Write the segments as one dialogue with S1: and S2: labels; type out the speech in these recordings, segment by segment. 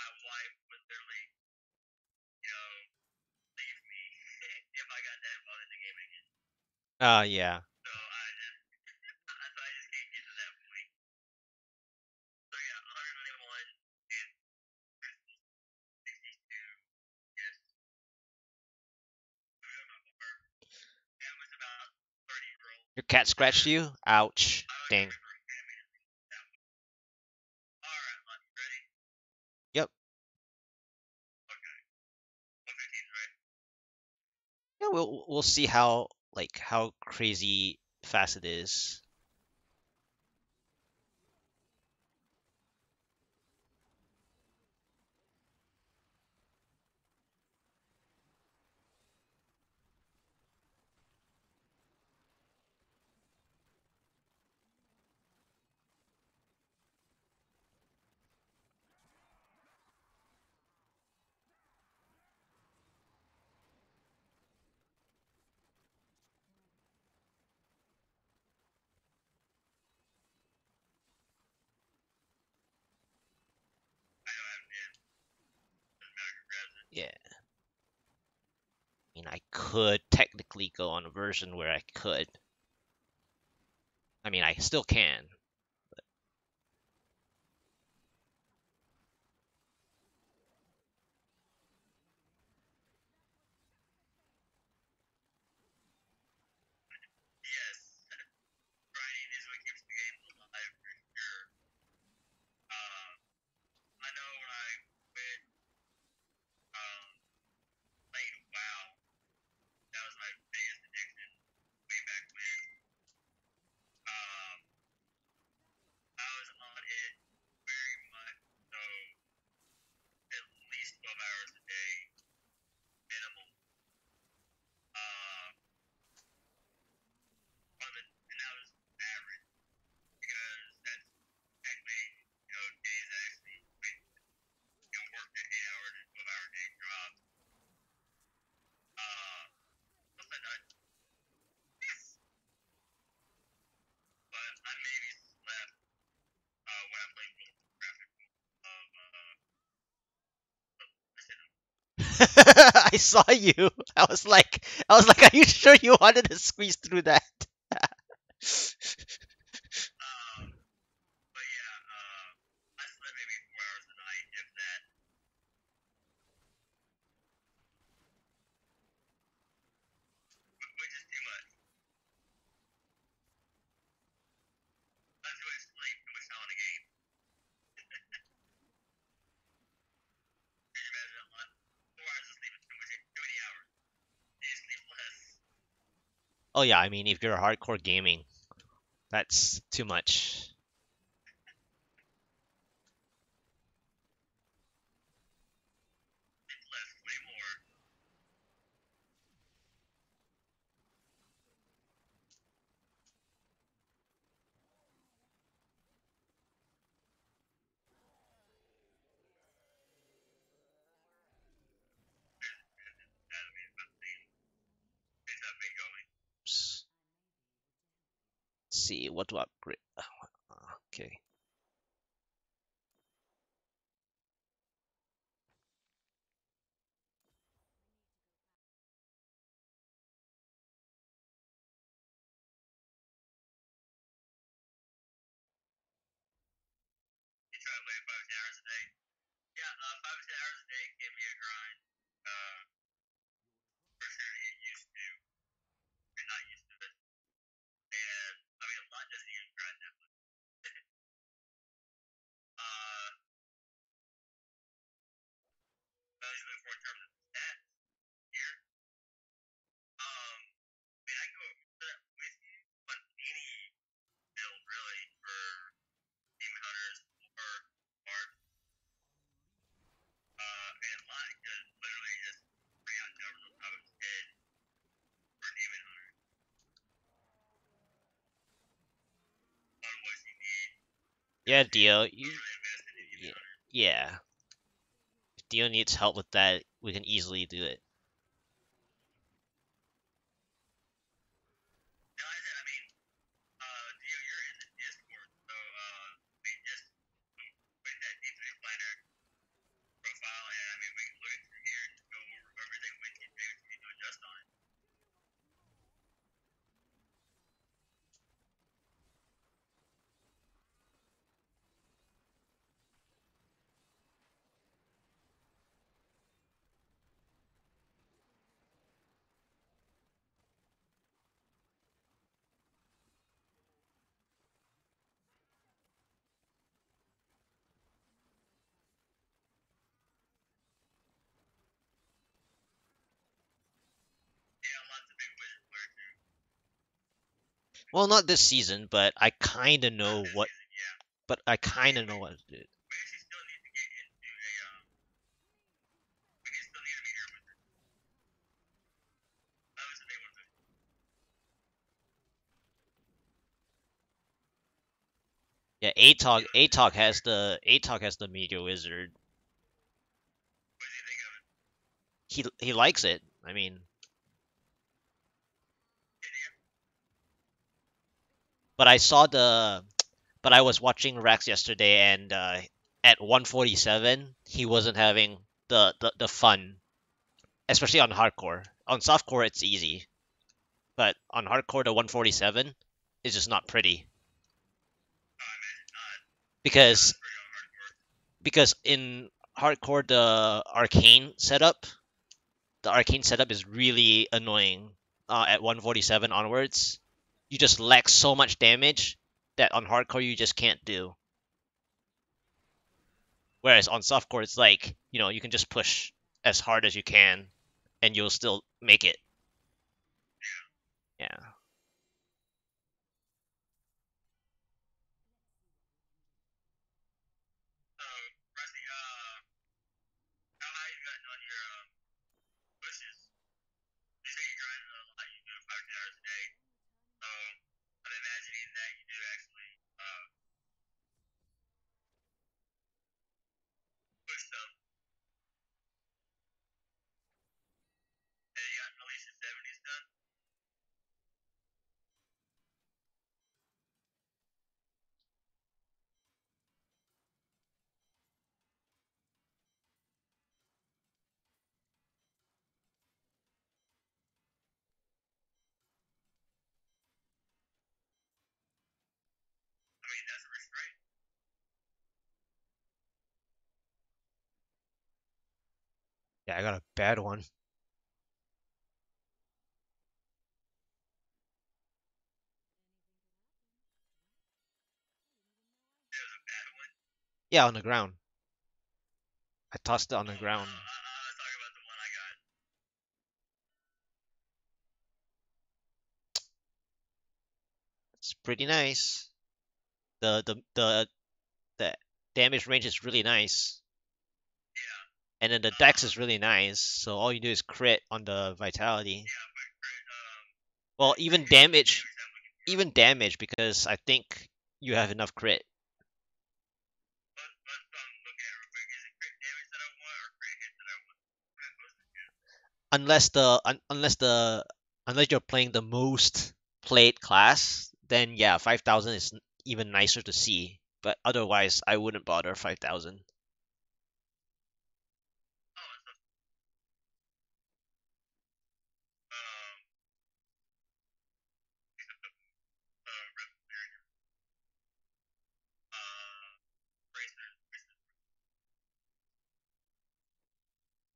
S1: my wife would literally, leave me if I got that involved in the game again.
S2: Yeah.
S1: So I just can't get to that point. So yeah, 191 and 62. Yes. That was about 30-year-old.
S2: Your cat scratched you? Ouch. Dang.
S1: Alright, ready?
S2: Yep.
S1: Okay. 115 is right.
S2: Yeah, we'll see how how crazy fast it is.
S1: I know I haven't been. Doesn't matter who grabs it.
S2: Yeah. I mean, I could technically go on a version where I could. I mean, I still can.
S1: Yes. Grinding is what keeps the game alive for sure. I know when I quit playing WoW, that was my biggest addiction way back when. Um, I was on it very much, so at least 12 hours a day minimum. And that was average because that's actually, days I actually quit, worked at 8 hour to 12-hour day jobs. What's that done? Yes. But I maybe slept when I played graphic of
S2: I saw you. I was like, are you sure you wanted to squeeze through that?
S1: but yeah, I slept maybe 4 hours a night, if that, which is too much. Not too much sleep, too much time on the game. Could you imagine that one? 4 hours of sleep is too many hours. You need to sleep less.
S2: Oh yeah, I mean, if you're hardcore gaming, that's too much.
S1: Sleep less, play more. That would be about the things I've been going.
S2: Let's see, what do I upgrade? Okay.
S1: You try to play 5 to 10 hours a day. Yeah, 5 to 10 hours a day can be a grind. For sure to get used to. You're not used to it. And I mean, a lot doesn't even grind that much. What I was looking for in terms of stats here. I mean, I can go over that with you on any build really for demon hunters or barbs. And Lonic could literally just bring out numbers on top of his head for demon hunters on what you need.
S2: Yeah, Dio,
S1: Overly invested in demon hunters.
S2: yeah. If Dio needs help with that, we can easily do it.
S1: Now, I mean, Dio, you're in the Discord, so we just with that D3 planner.
S2: Well, not this season, but I kind of
S1: Not
S2: know
S1: this
S2: what.
S1: season, yeah.
S2: But I
S1: I
S2: kind
S1: mean,
S2: of know what to do.
S1: we actually still need to get into a we still need to be here with it. That was the big one.
S2: Yeah,
S1: He looks good.
S2: ATOG has the Meteor Wizard.
S1: What do you think of it?
S2: He likes it. I mean, but I saw the but I was watching Rex yesterday, and at 147, he wasn't having the fun, especially on hardcore. On softcore, it's easy, but on hardcore, the 147 is just not pretty
S1: I imagine not. Not
S2: because
S1: as pretty on hardcore.
S2: in hardcore the arcane setup is really annoying. At 147 onwards, you just lack so much damage that on hardcore you just can't do. Whereas on softcore, it's like, you can just push as hard as you can and you'll still make it.
S1: Yeah.
S2: Yeah.
S1: So, Rusty, how high you gotten on your pushes? You say you're grinding a lot. You do 5 to 10 hours a day. So, I'm imagining that you do actually push some. Have you gotten at least your 70s done? I mean, that's a restraint.
S2: Yeah, I got a bad one.
S1: It was a bad one.
S2: Yeah, on the ground. I tossed it on the
S1: Oh, no,
S2: ground.
S1: I was talking about the one I got.
S2: It's pretty nice. The damage range is really nice.
S1: Yeah.
S2: And then the dex is really nice, so all you do is crit on the vitality.
S1: Yeah, but crit,
S2: Well,
S1: crit hit is the damage I'm looking for.
S2: even damage because I think you have enough crit.
S1: Let's look at it real quick. Is it crit damage that I want or crit hit that I want? What am I supposed to do?
S2: Unless you're playing the most played class, then yeah, 5,000 is even nicer to see. But otherwise, I wouldn't bother 5,000.
S1: Oh, it's revolutionary. Racers.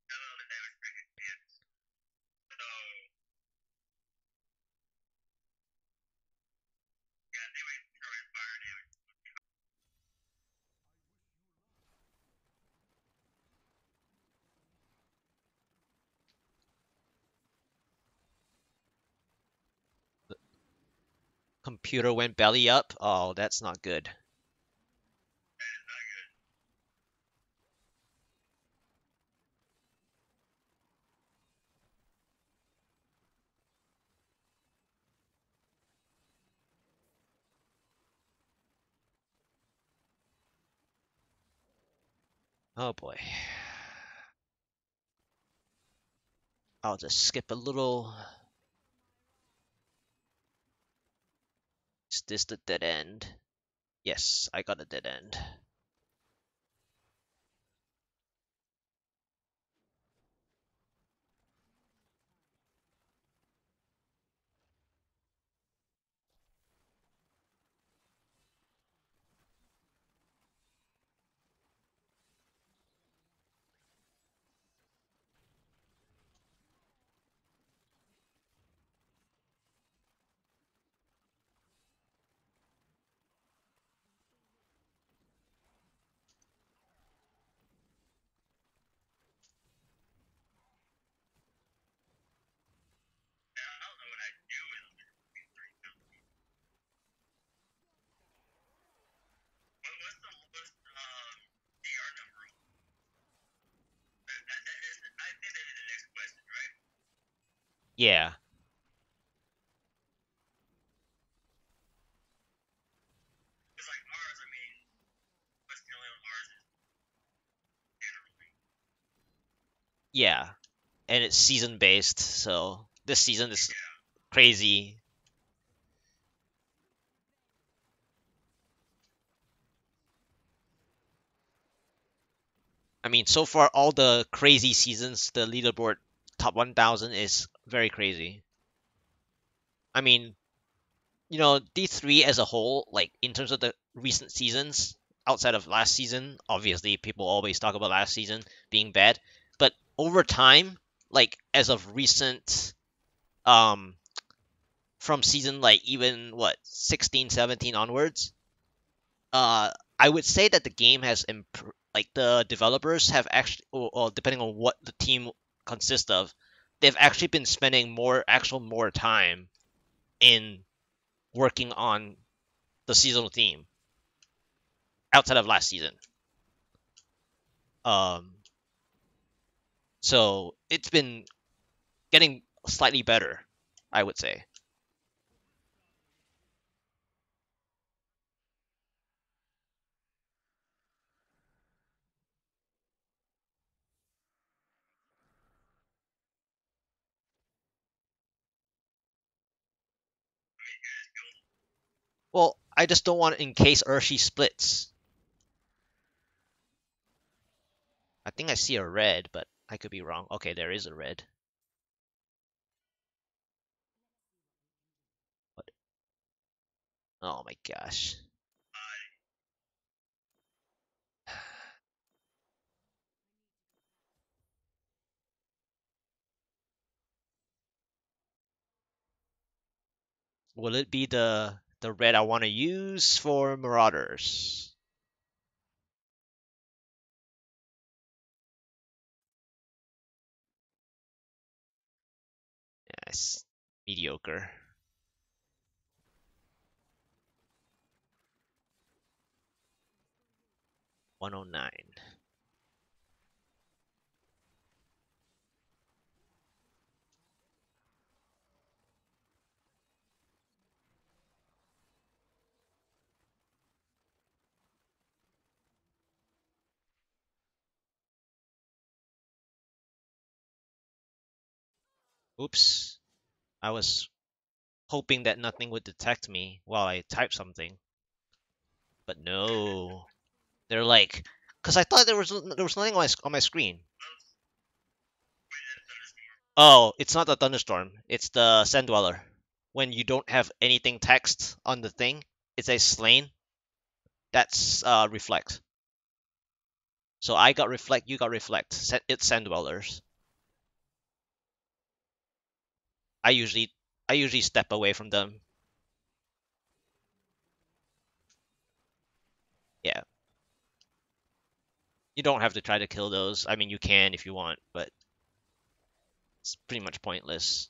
S1: Hello, the damage crit hits. So, yeah, they would throw in fire damage.
S2: Computer went belly up. Oh, that's not good.
S1: That is not good.
S2: Oh boy. I'll just skip a little. Is this the dead end? Yes, I got a dead end. Yeah.
S1: It's like ours. I mean, what's the only on ours is generally.
S2: Yeah. And it's season based, so this season is
S1: Yeah.
S2: crazy. I mean, so far all the crazy seasons, the leaderboard top 1000 is very crazy. I mean, D3 as a whole, like in terms of the recent seasons, outside of last season, obviously people always talk about last season being bad, but over time, like as of recent, um, from season like even what 16, 17 onwards, uh, I would say that the game has improved. Like the developers have actually, or depending on what the team consists of, they've actually been spending more time in working on the seasonal theme outside of last season. Um, so it's been getting slightly better, I would say. Well, I just don't want it in case Urshi splits. I think I see a red, but I could be wrong. Okay, there is a red. What? Oh my gosh. Will it be the red I want to use for Marauders? Yes. Mediocre. 109. Oops. I was hoping that nothing would detect me while I type something, but no. They're like, because I thought there was nothing on my screen. Oh, it's not the thunderstorm. It's the sand dweller. When you don't have anything text on the thing, it says slain. That's reflect. So I got reflect, you got reflect. It's sand dwellers. I usually I usually step away from them. Yeah, you don't have to try to kill those. I mean, you can if you want, but it's pretty much pointless.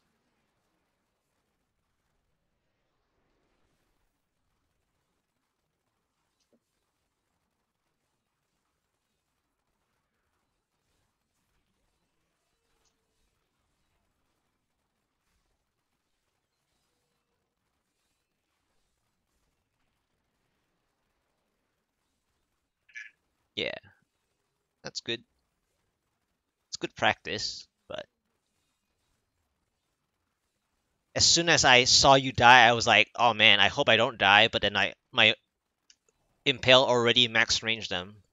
S2: Yeah, that's good. It's good practice, but as soon as I saw you die, I was like, "Oh man, I hope I don't die." But then I my impale already max range them.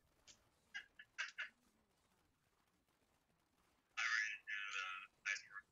S1: I already did nice work.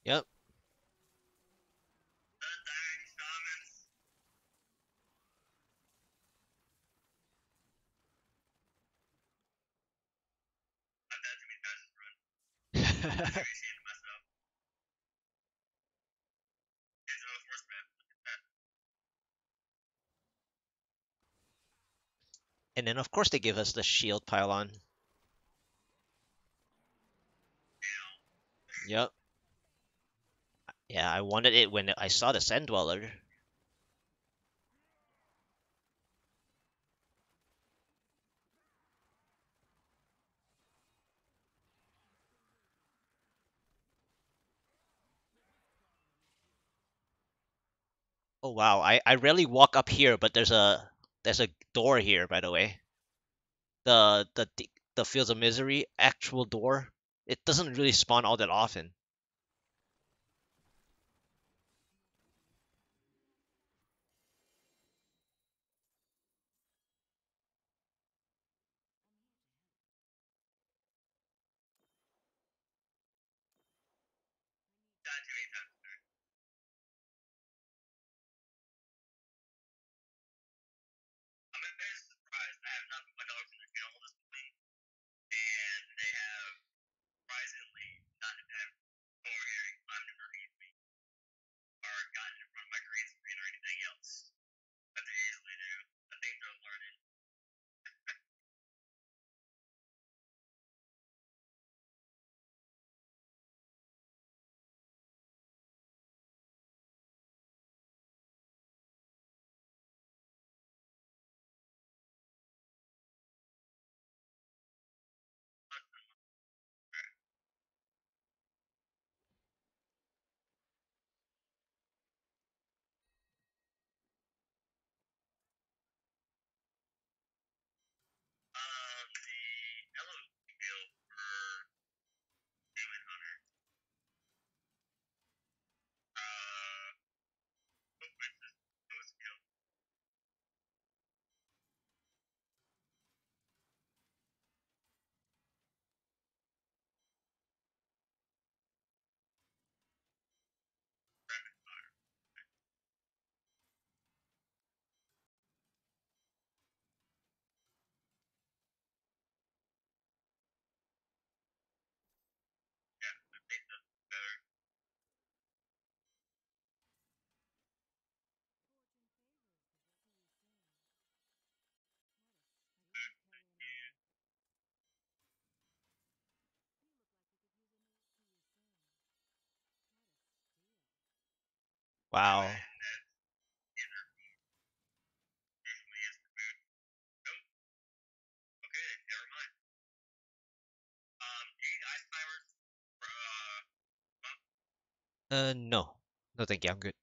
S2: Yep.
S1: The Diamond Shamans. Maybe she didn't mess up. It's another force map.
S2: And then of course they give us the shield pylon. Yep. Yeah, I wanted it when I saw the Sand Dweller. Oh wow, I rarely walk up here, but there's a door here, by the way. The Fields of Misery actual door. It doesn't really spawn all that often.
S1: Died too many times. I'm very surprised. I have not put my dogs in the kennel this point, and they have surprisingly not had over here and climbed underneath me or gotten in front of my green screen or anything else. But they usually do. I think they're learning. The Elusive for Demon Hunter. What was this? It was skill. Yeah, I think that's better.
S2: Wow.
S1: Usually is the food. Nope. Okay, never mind. Eight ice timers for
S2: No. No, thank you. I'm good.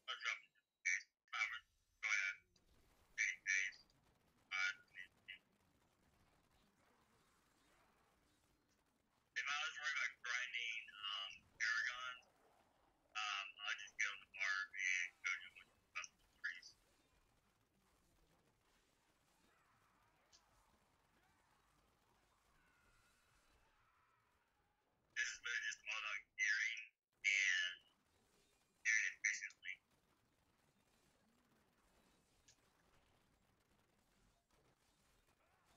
S1: let's jump. Eight timers. Go ahead. Eight days. If I was worried about grinding Paragon, I'll just get on the bar and go do one custom trees. This is really just all about gearing and doing it efficiently.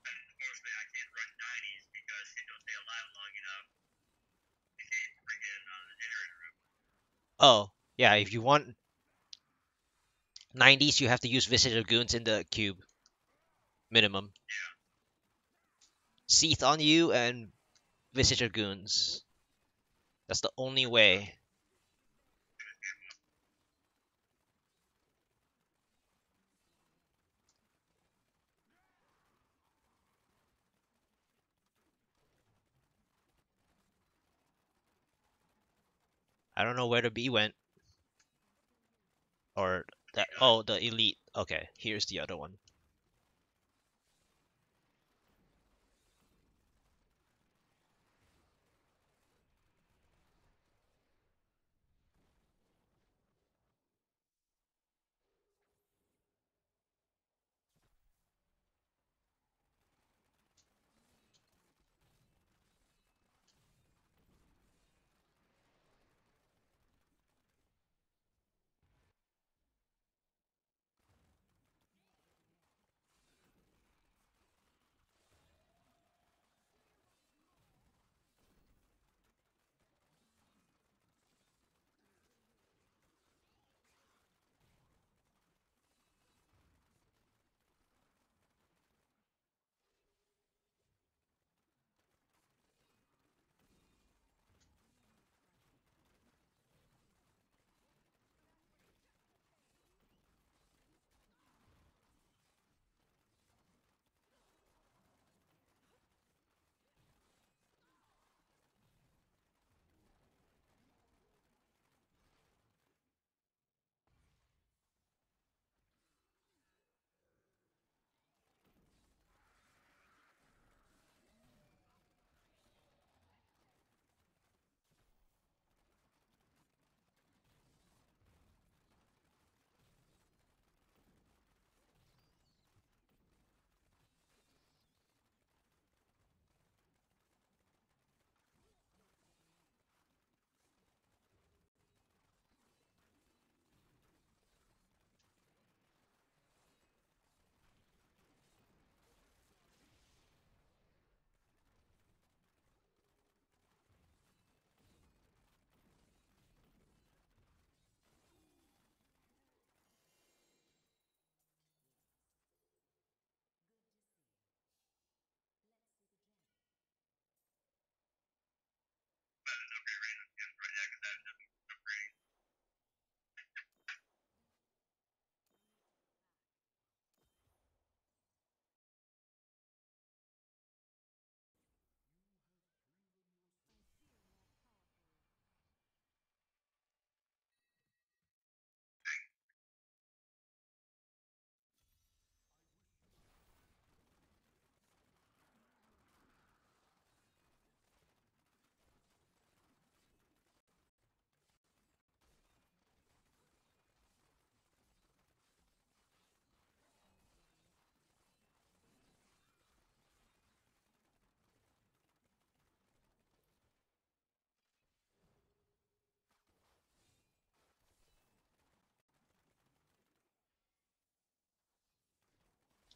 S1: Unfortunately, I can't run 90s because she don't stay alive long enough to keep freaking the generator room.
S2: Oh, yeah, if you want 90s, you have to use Visitor Goons in the cube. Minimum.
S1: Yeah.
S2: Seath on you and Visitor Goons. That's the only way. I don't know where the bee went. Or that. Oh, the elite. Okay, here's the other one.
S1: okay random skins right now because that is just so pretty.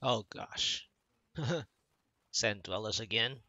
S2: Oh gosh. Sand dwellers again.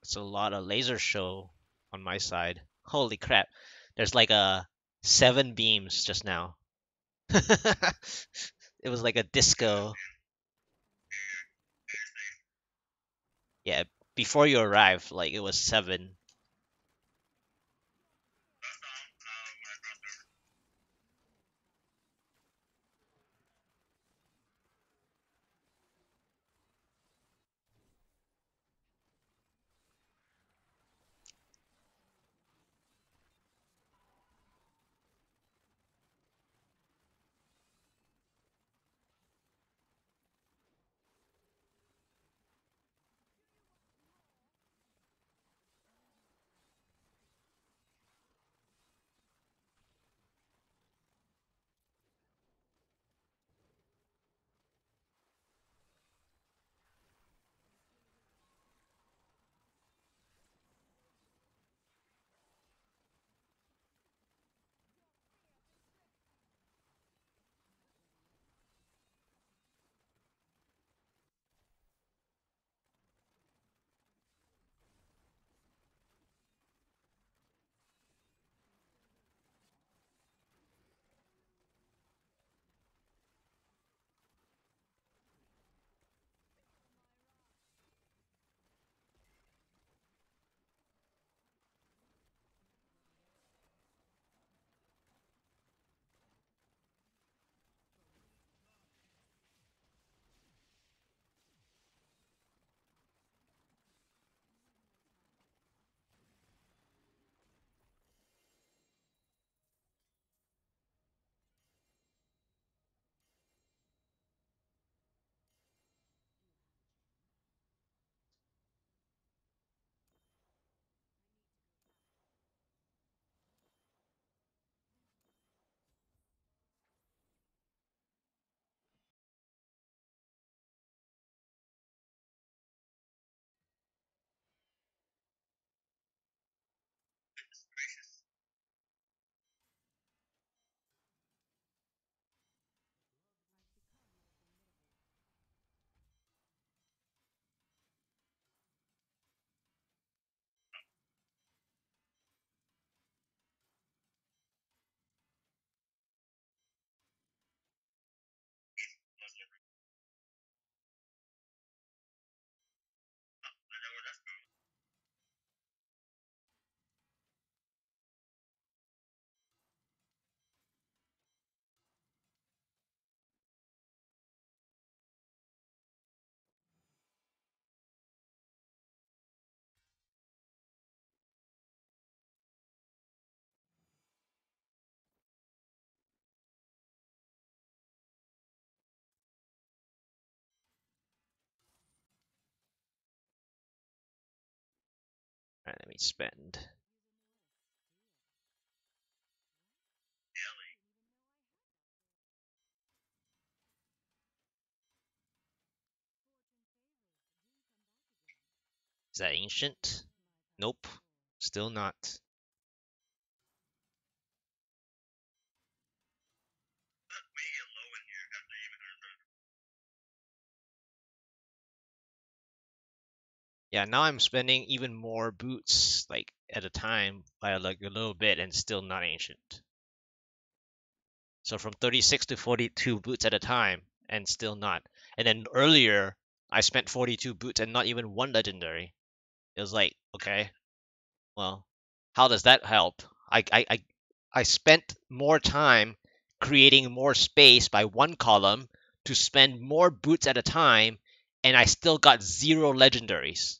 S2: It's a lot of laser show on my side. Holy crap. There's like a 7 beams just now. It was like a disco. Yeah, before you arrived, like it was 7.
S1: That's when I crossed over. Goodness gracious. Plus every, I know where that's going.
S2: Alright, let me spend.
S1: Jelly.
S2: Is that ancient? Nope. Still not.
S1: We get low in here after even
S2: Yeah, now I'm spending even more boots like at a time by like a little bit and still not ancient. So from 36 to 42 boots at a time and still not. And then earlier I spent 42 boots and not even one legendary. It was like, okay, well, how does that help? I spent more time creating more space by one column to spend more boots at a time, and I still got zero legendaries.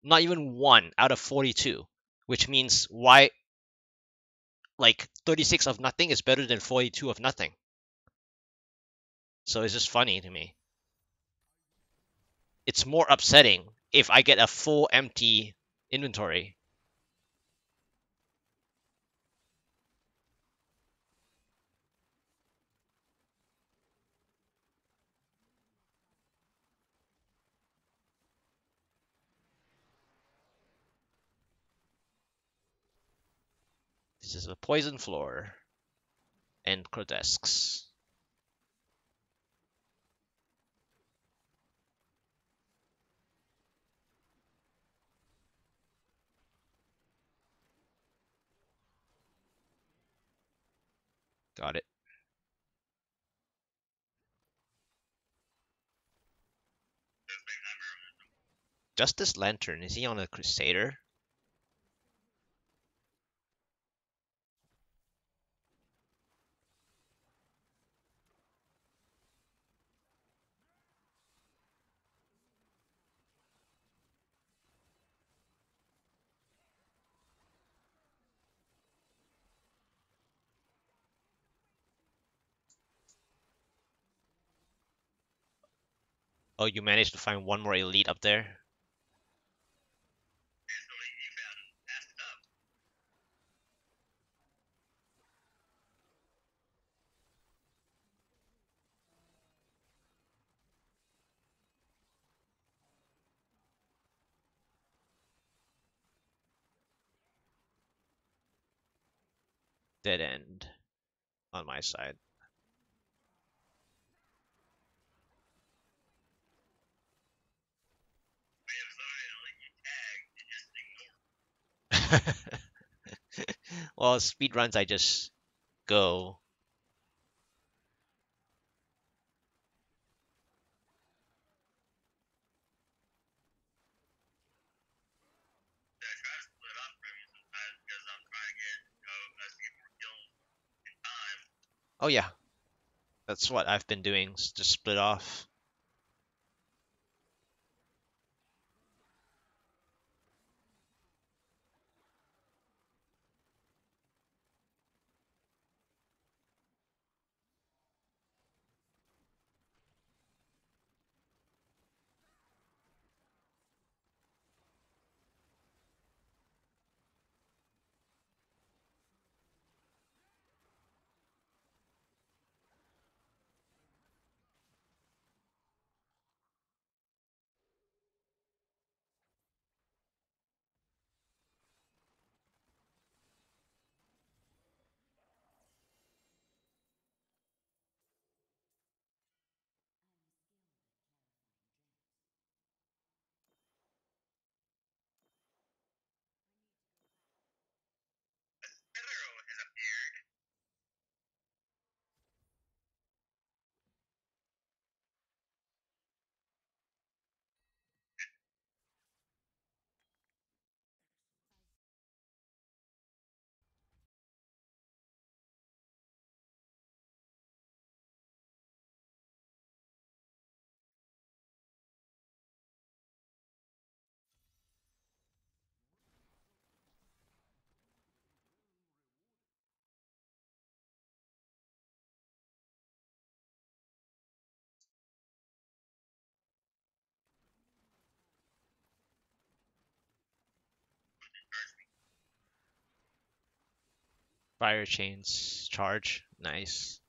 S2: Not even one out of 42, which means why like 36 of nothing is better than 42 of nothing. So it's just funny to me. It's more upsetting if I get a full empty inventory. This is a poison floor and Crodesks. Got it. Justice Lantern, is he on a Crusader? Oh, you managed to find one more elite up there?
S1: he found it, passed it up.
S2: Dead end on my side.
S1: We have somebody like you tag and just ignore.
S2: Well, speed runs I just go.
S1: I try to split up from you sometimes because I'm trying to get us to get more kills in time.
S2: Oh yeah, that's what I've been doing. Just split off.
S1: Pharaoh has appeared.
S2: Fire chains charge. Nice.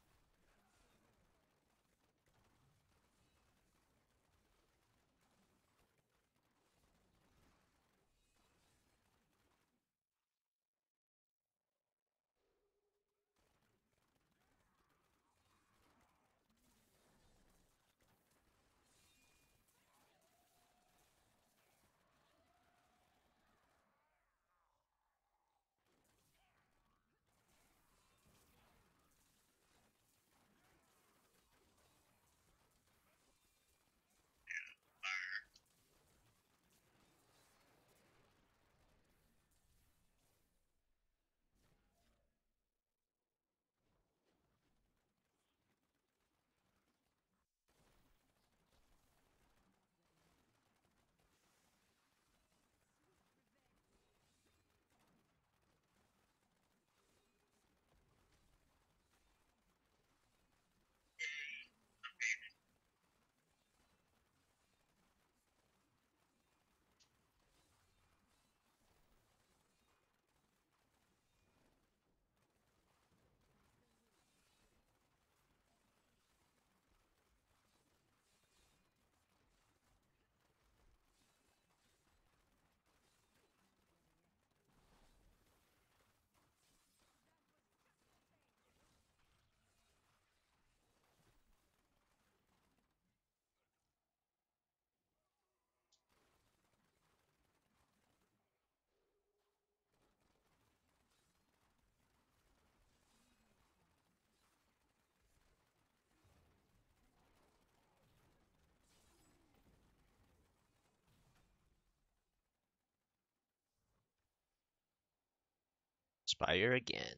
S2: Spire again.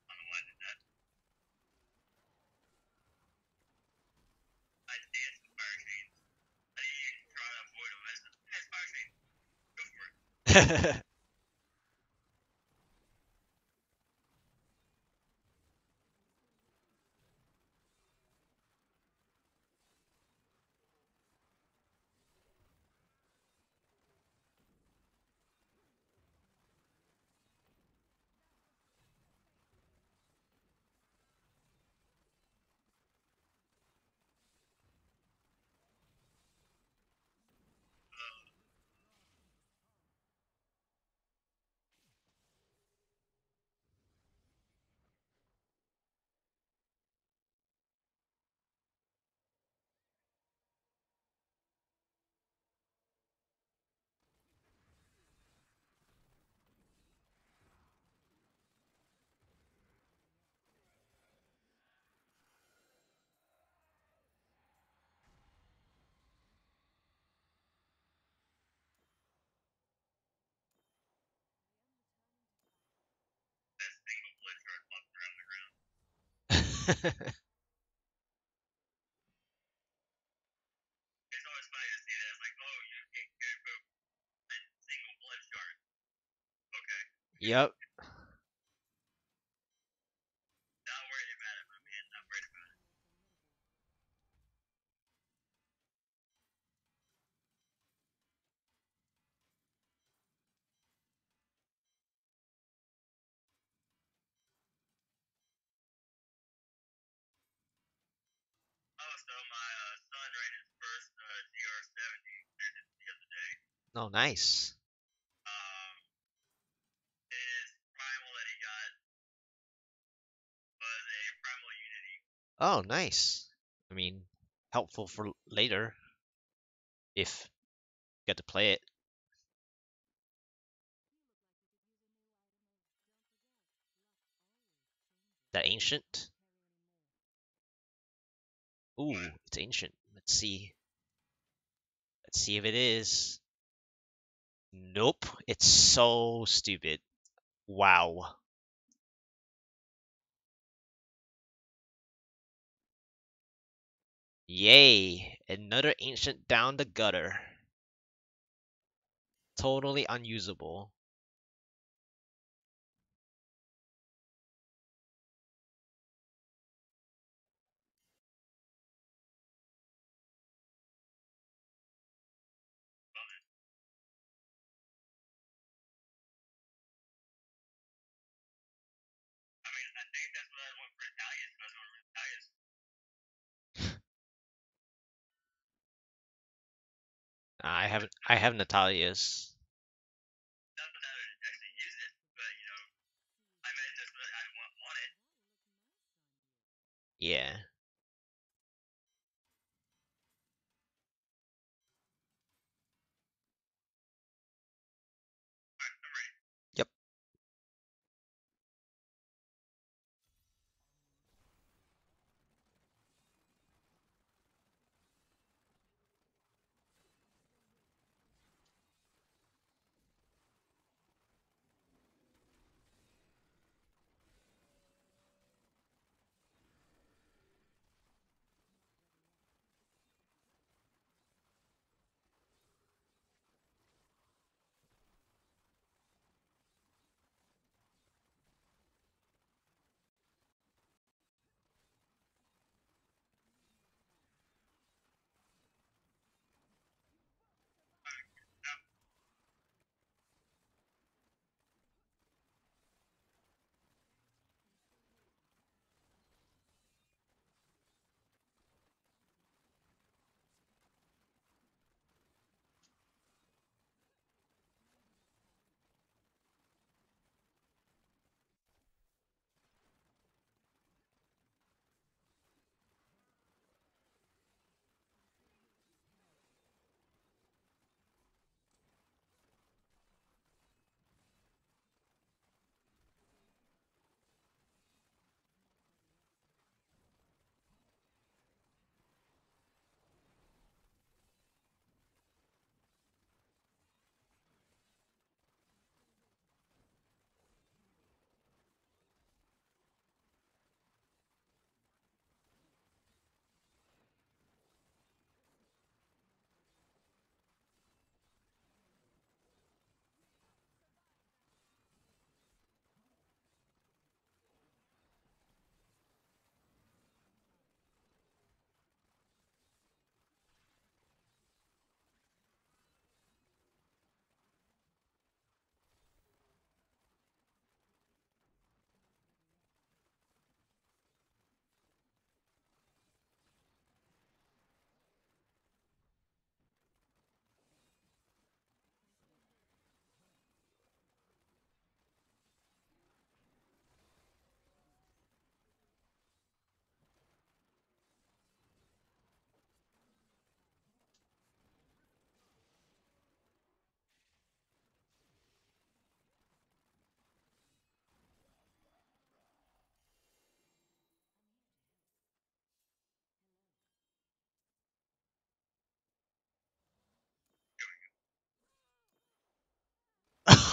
S1: I don't know why I did that. I danced with fire chains. I didn't even try to avoid them. I just, hey, fire chain. Go for it. That single blitz shard flopped around the ground. It's always funny to see that. It's like, oh, you can't get a single blitz shard. Okay.
S2: Yep.
S1: Not worried about it, my man. Not worried about it. Oh, so my son ran his first GR70 the other day.
S2: Oh, nice.
S1: His Primal that he got was a Primal Unity.
S2: Oh, nice. I mean, helpful for later if you get to play it. That ancient? Ooh,
S1: But
S2: it's ancient. Let's see. Let's see if it is. Nope. It's so stupid. Wow. Yay. Another ancient down the gutter. Totally unusable.
S1: I mean, I think that's what I want for Italians. That's what Italians.
S2: I have Natalia's.
S1: Not that I would actually use it, but I meant that's what I want it.
S2: Yeah.
S1: Alright, I'm ready.
S2: Yep.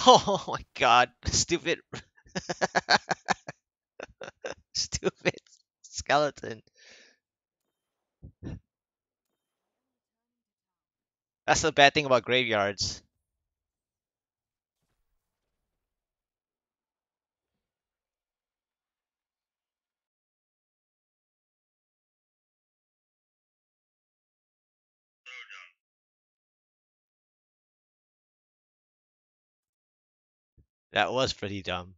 S2: Oh my god, stupid, stupid skeleton. That's the bad thing about graveyards.
S1: So dumb.
S2: That was pretty dumb.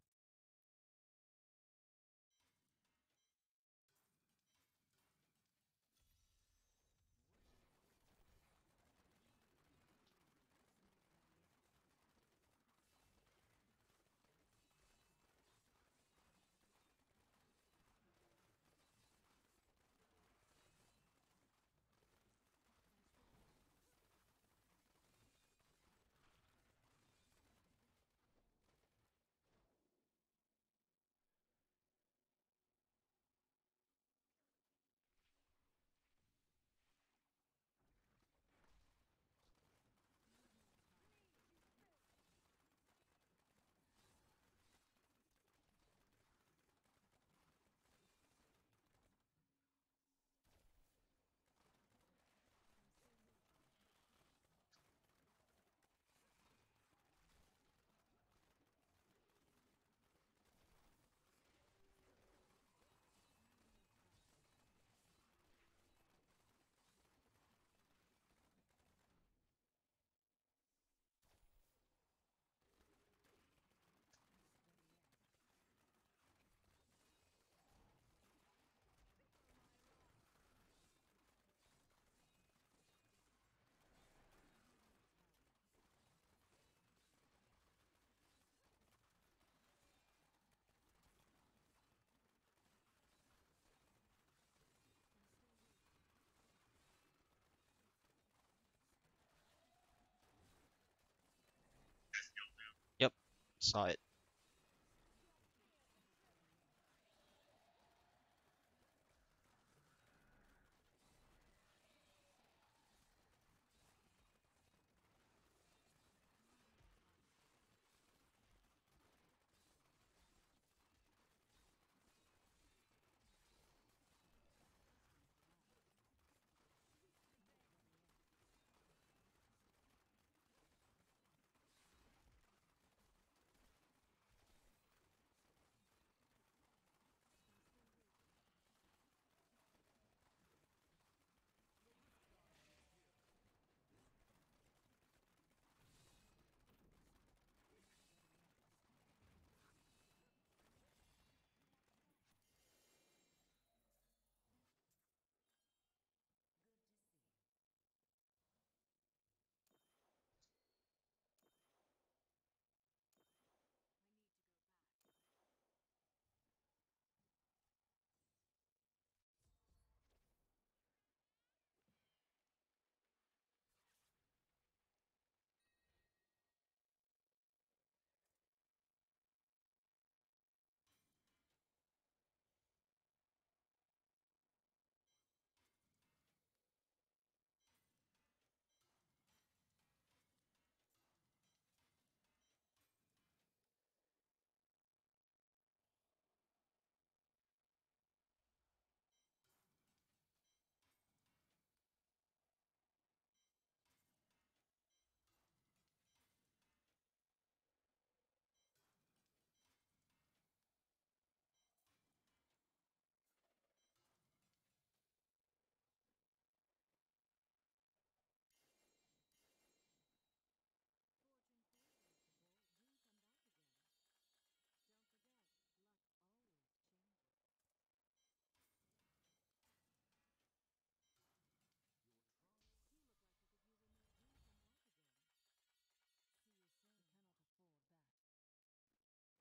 S2: Yep, saw it.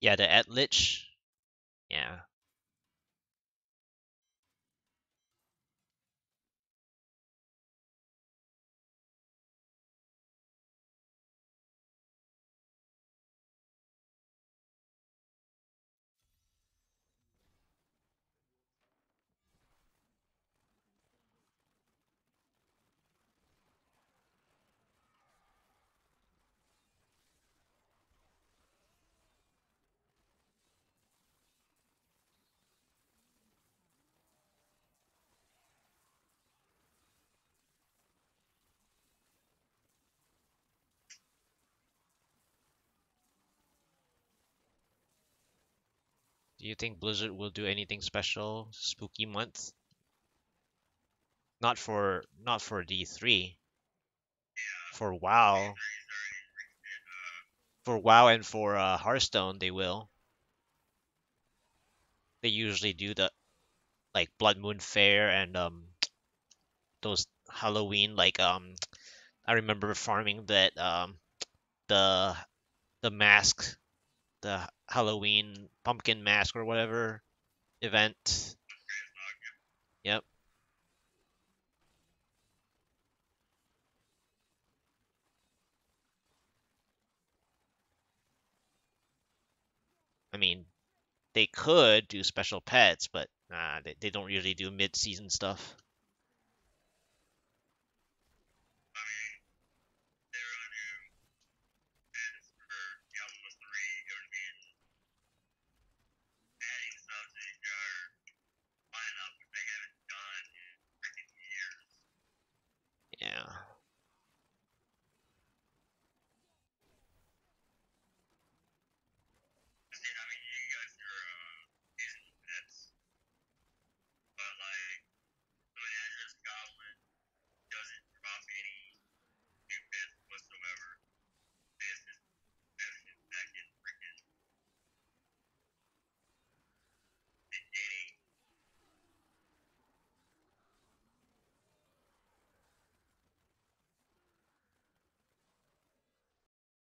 S2: Yeah, the Etlich. Yeah. Do you think Blizzard will do anything special spooky month? Not for D3.
S1: Yeah,
S2: For WoW.
S1: D3's already reached it.
S2: For WoW and for Hearthstone they will. They usually do the like Blood Moon Fair and those Halloween like I remember farming that the the mask, the Halloween pumpkin mask or whatever event.
S1: Greatest Nog.
S2: Yep. I mean, they could do special pets, but they don't usually do mid-season stuff.
S1: I mean, they were gonna do this for Diablo 3. It would be adding stuff to the entire lineup, which they haven't done in freaking years.
S2: Yeah.
S1: I mean, you guys are seasonal pets, but like, the Address Goblin doesn't drop any new pets whatsoever. This is exception back in freaking beginning.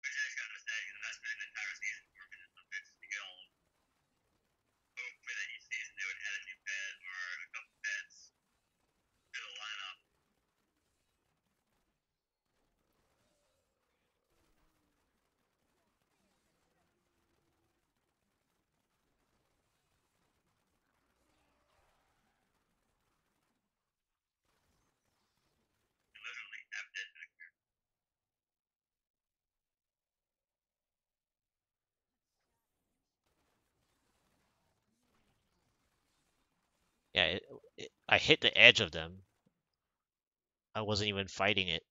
S1: Which I just gotta say, that's been an entire season working on some pets to get on. Hopefully that each season they would add a new pet or a couple pets to the lineup. Literally have dead back there.
S2: Yeah, I hit the edge of them. I wasn't even fighting it.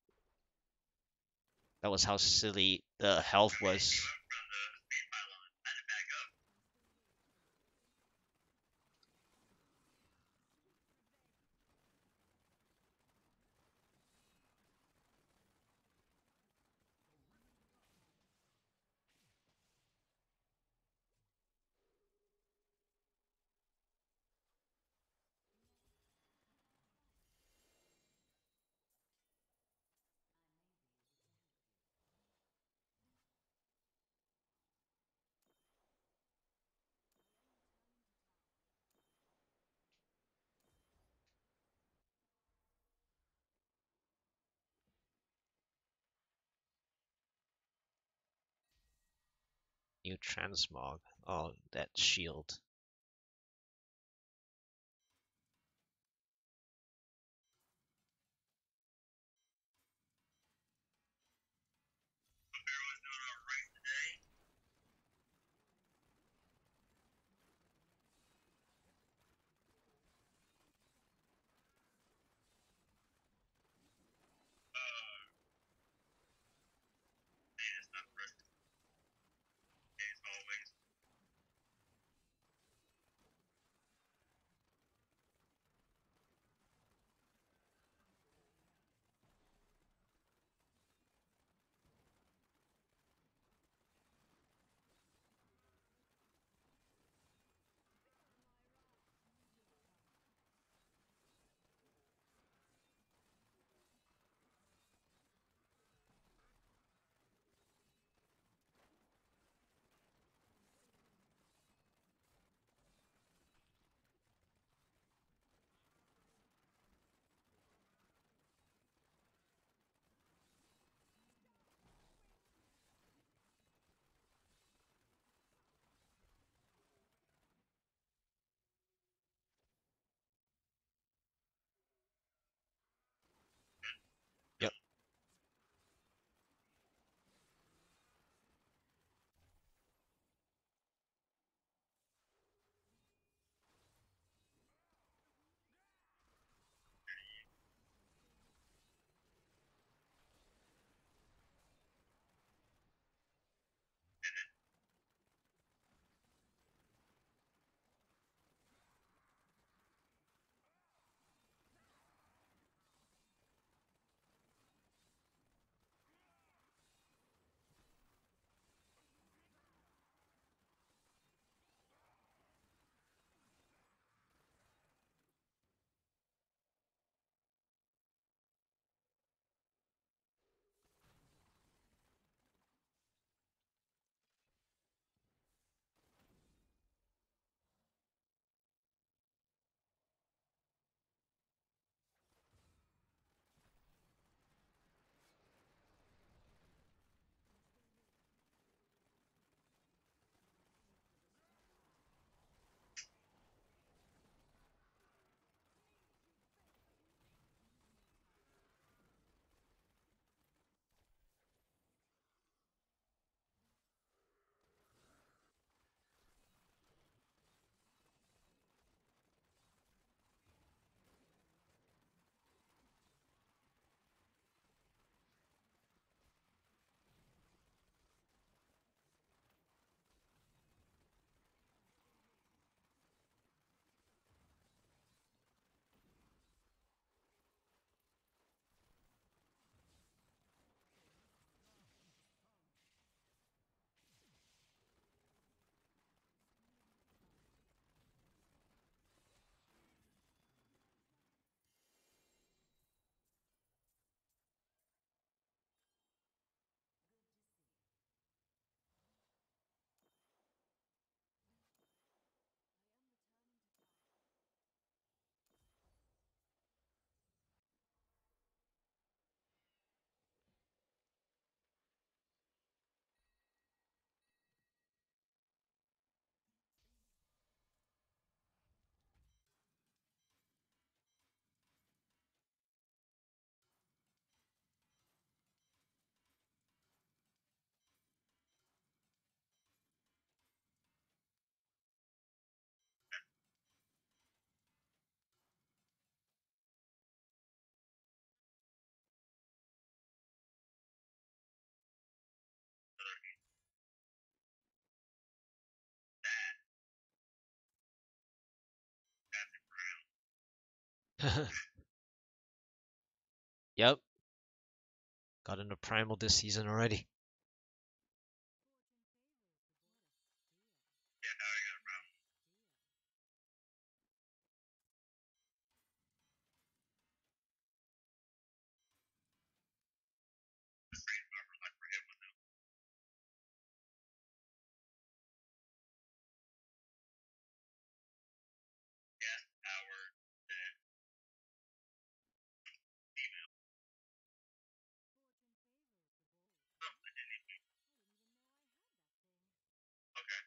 S2: That was how silly the
S1: I
S2: health
S1: mean, it came
S2: was.
S1: up from the speed pylon, had to back up.
S2: New transmog. Oh, that shield.
S1: Hope everyone's doing alright today. Man, it's not frustrating as always.
S2: Yep, got into Primal this season already.
S1: Yeah, now I got a problem. The strange number, I forget what the gas power that female. Oh, I didn't even. Okay.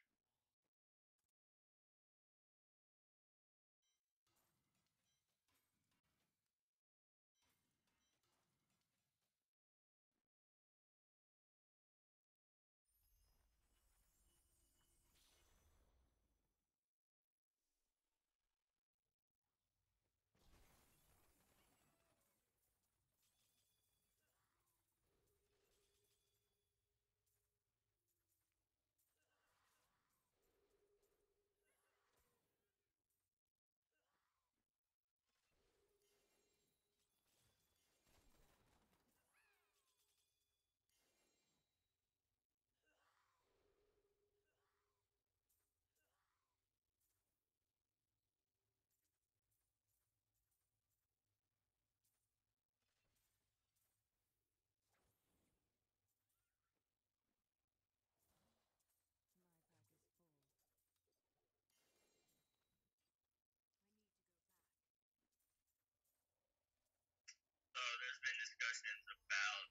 S1: So there's been discussions about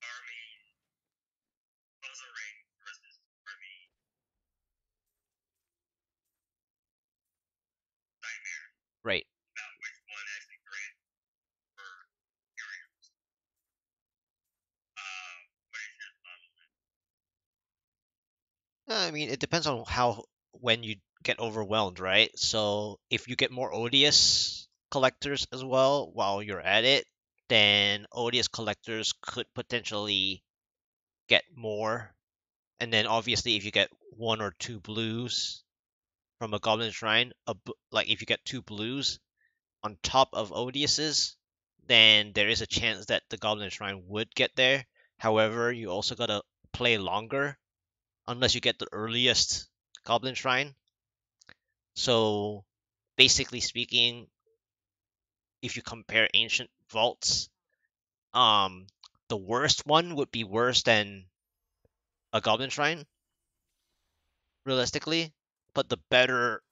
S1: army puzzle ring versus army nightmare
S2: Right.
S1: about which one actually grants for heroes. What is your thought on that?
S2: I mean, it depends on how when you get overwhelmed, right? So if you get more odious collectors as well while you're at it, then odious collectors could potentially get more. And then obviously, if you get one or two blues from a goblin shrine, like if you get two blues on top of odiouses, then there is a chance that the goblin shrine would get there. However, you also gotta play longer unless you get the earliest goblin shrine. So basically speaking, if you compare ancient vaults, um, the worst one would be worse than a goblin shrine, realistically. But the better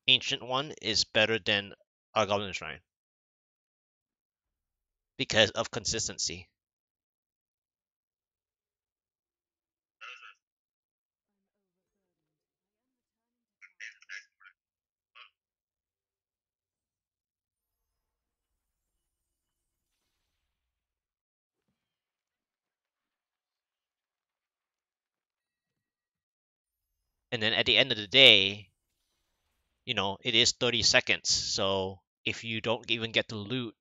S2: ancient one is better than a goblin shrine because of consistency.
S1: Those are the next one. Oh,
S2: And then at the end of the day, it is 30 seconds. So if you don't even get to loot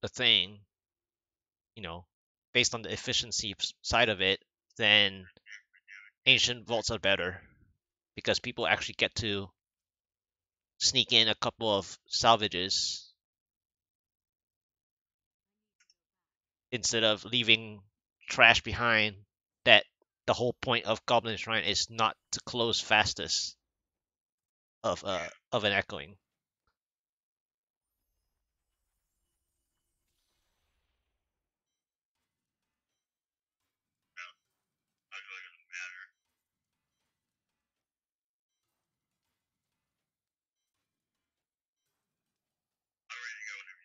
S2: the thing, you know, based on the efficiency side of it, then ancient vaults are better because people actually get to sneak in a couple of salvages instead of leaving trash behind that the whole point of Goblin Shrine is not to close fastest
S1: yeah.
S2: of an echoing.
S1: No, I really doesn't matter. I'm ready to go whenever.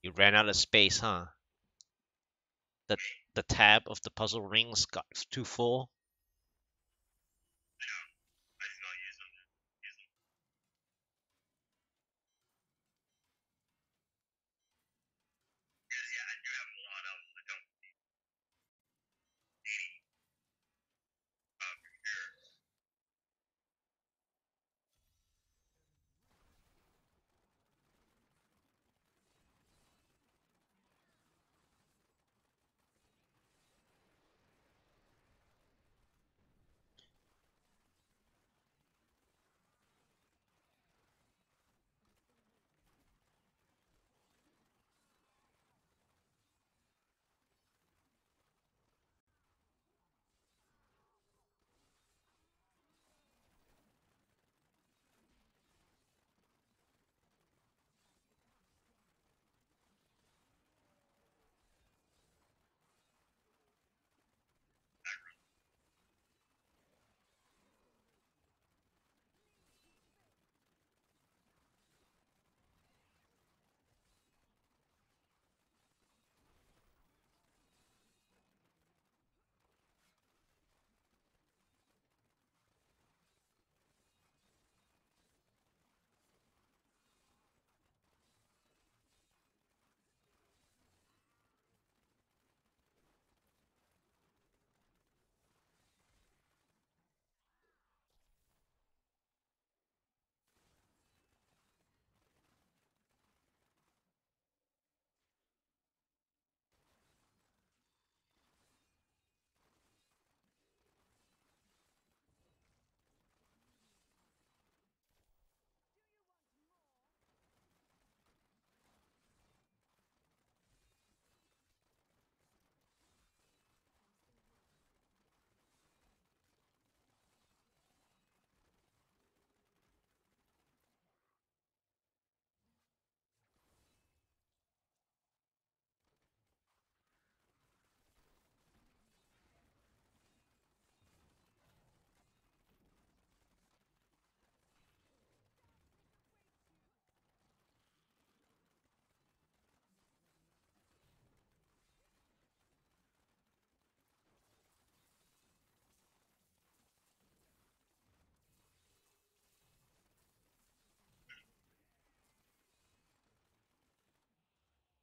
S2: You ran out of space, huh? The the tab of the puzzle rings got too full.
S1: I know. I just don't use them. Use them. Because yeah, I do have a lot of them. I don't need for sure.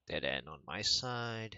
S2: Dead end on my side.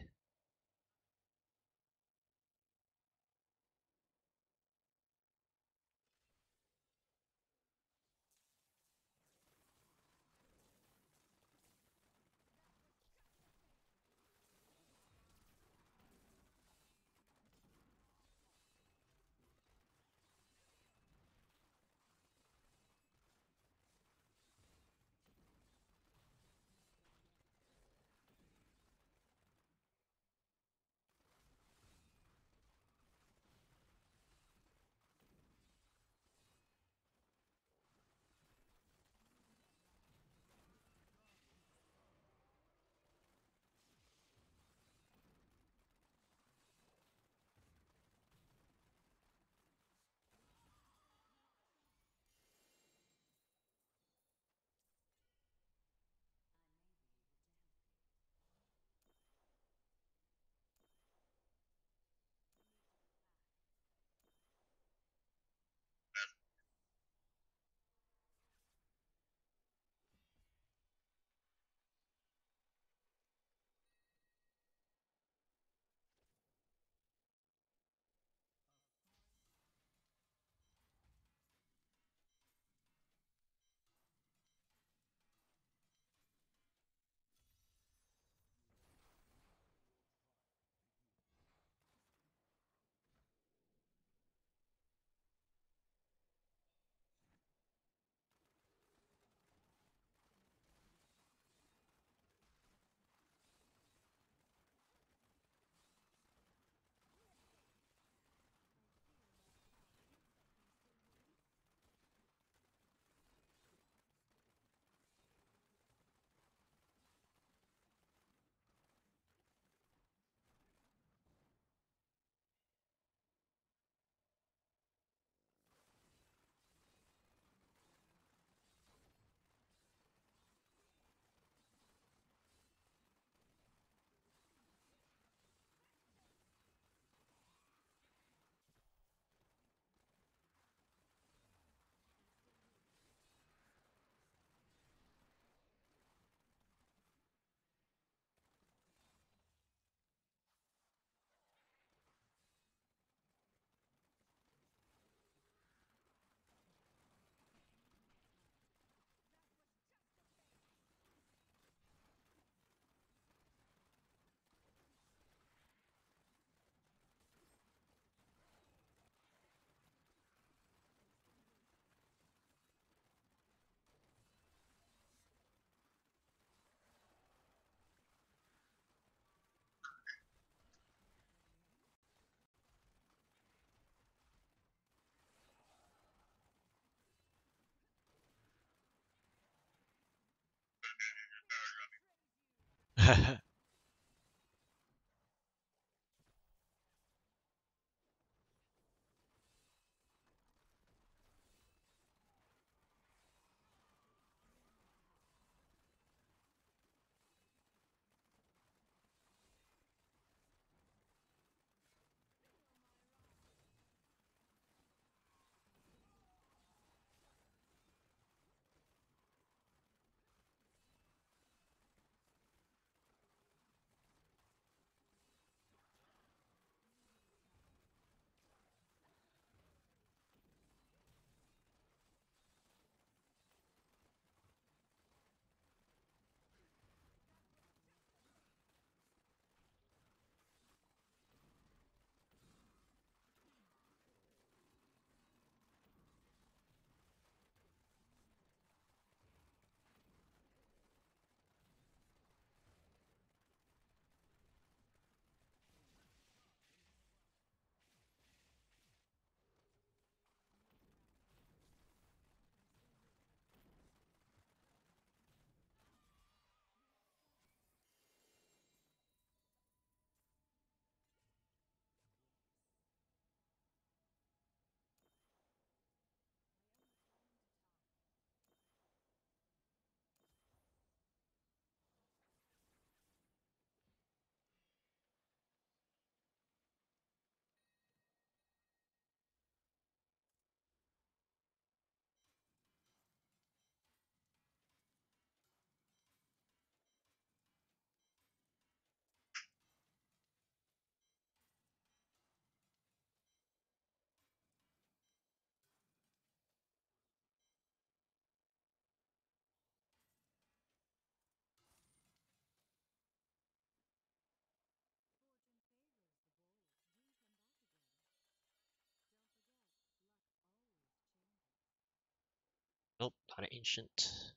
S2: Nope, not an ancient.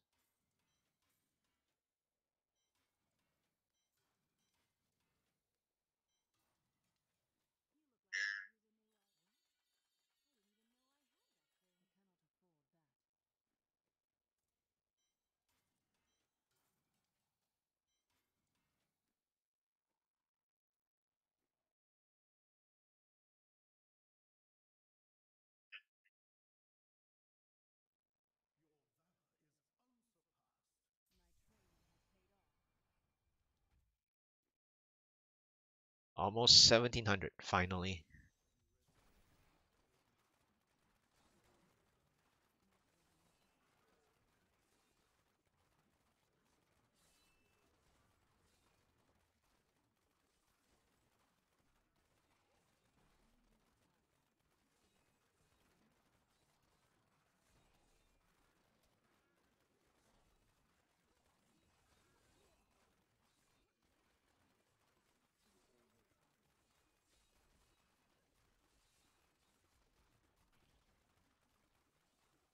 S2: Almost 1700, finally.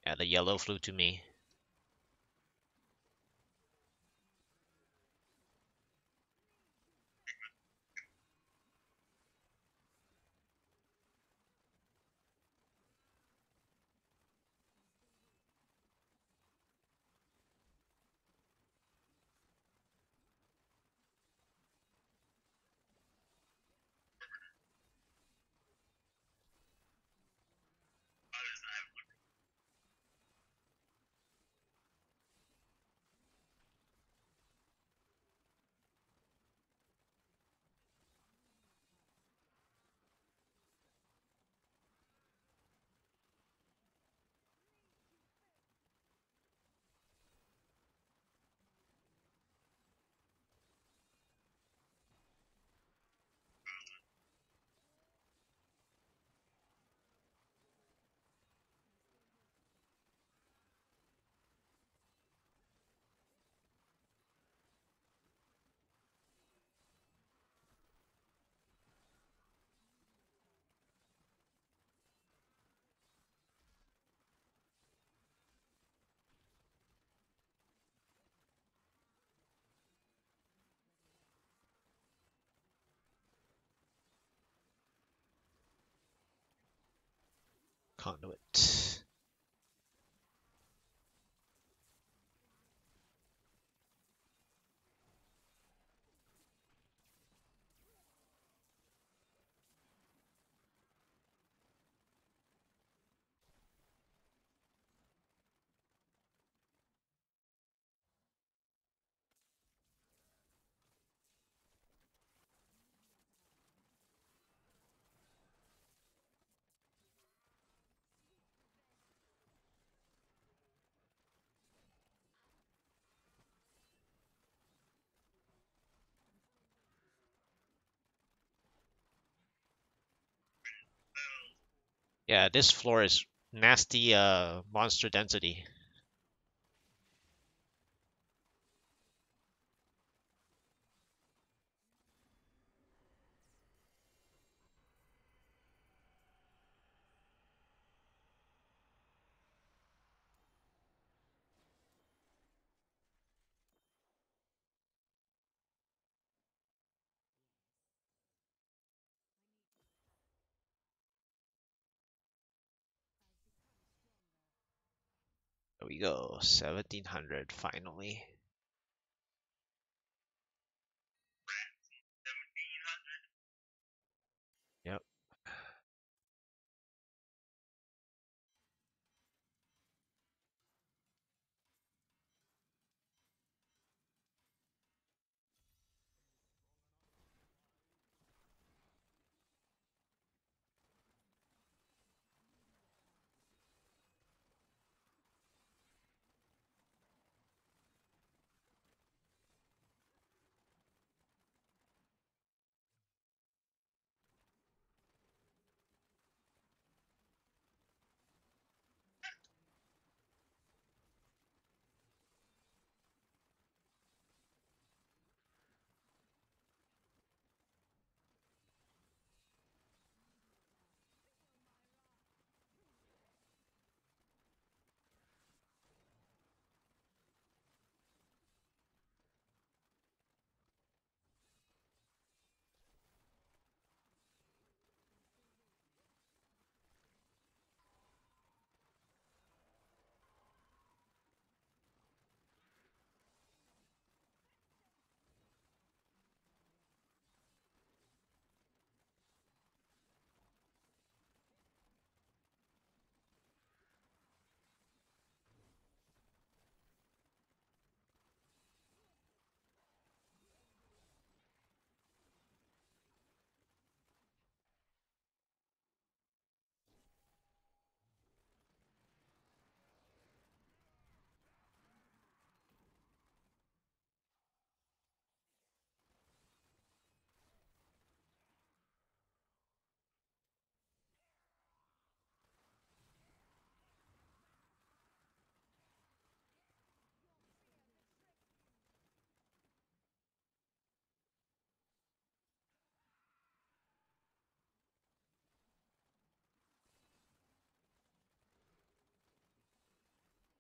S2: Yeah, the yellow flew to me. Conduit. Yeah, this floor is nasty monster density. There we go. 1700 finally.
S1: Rats 1700.
S2: Yep.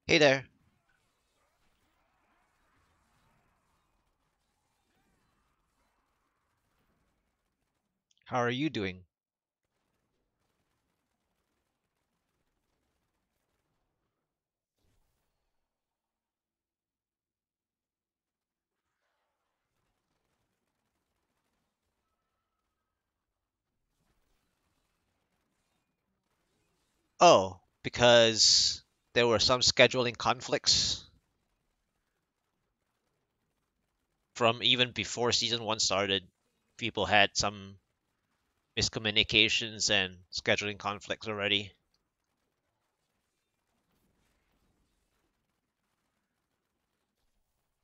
S2: Hey there. How are you doing? Oh, because there were some scheduling conflicts from even before season 1 started. People had some miscommunications and scheduling conflicts already.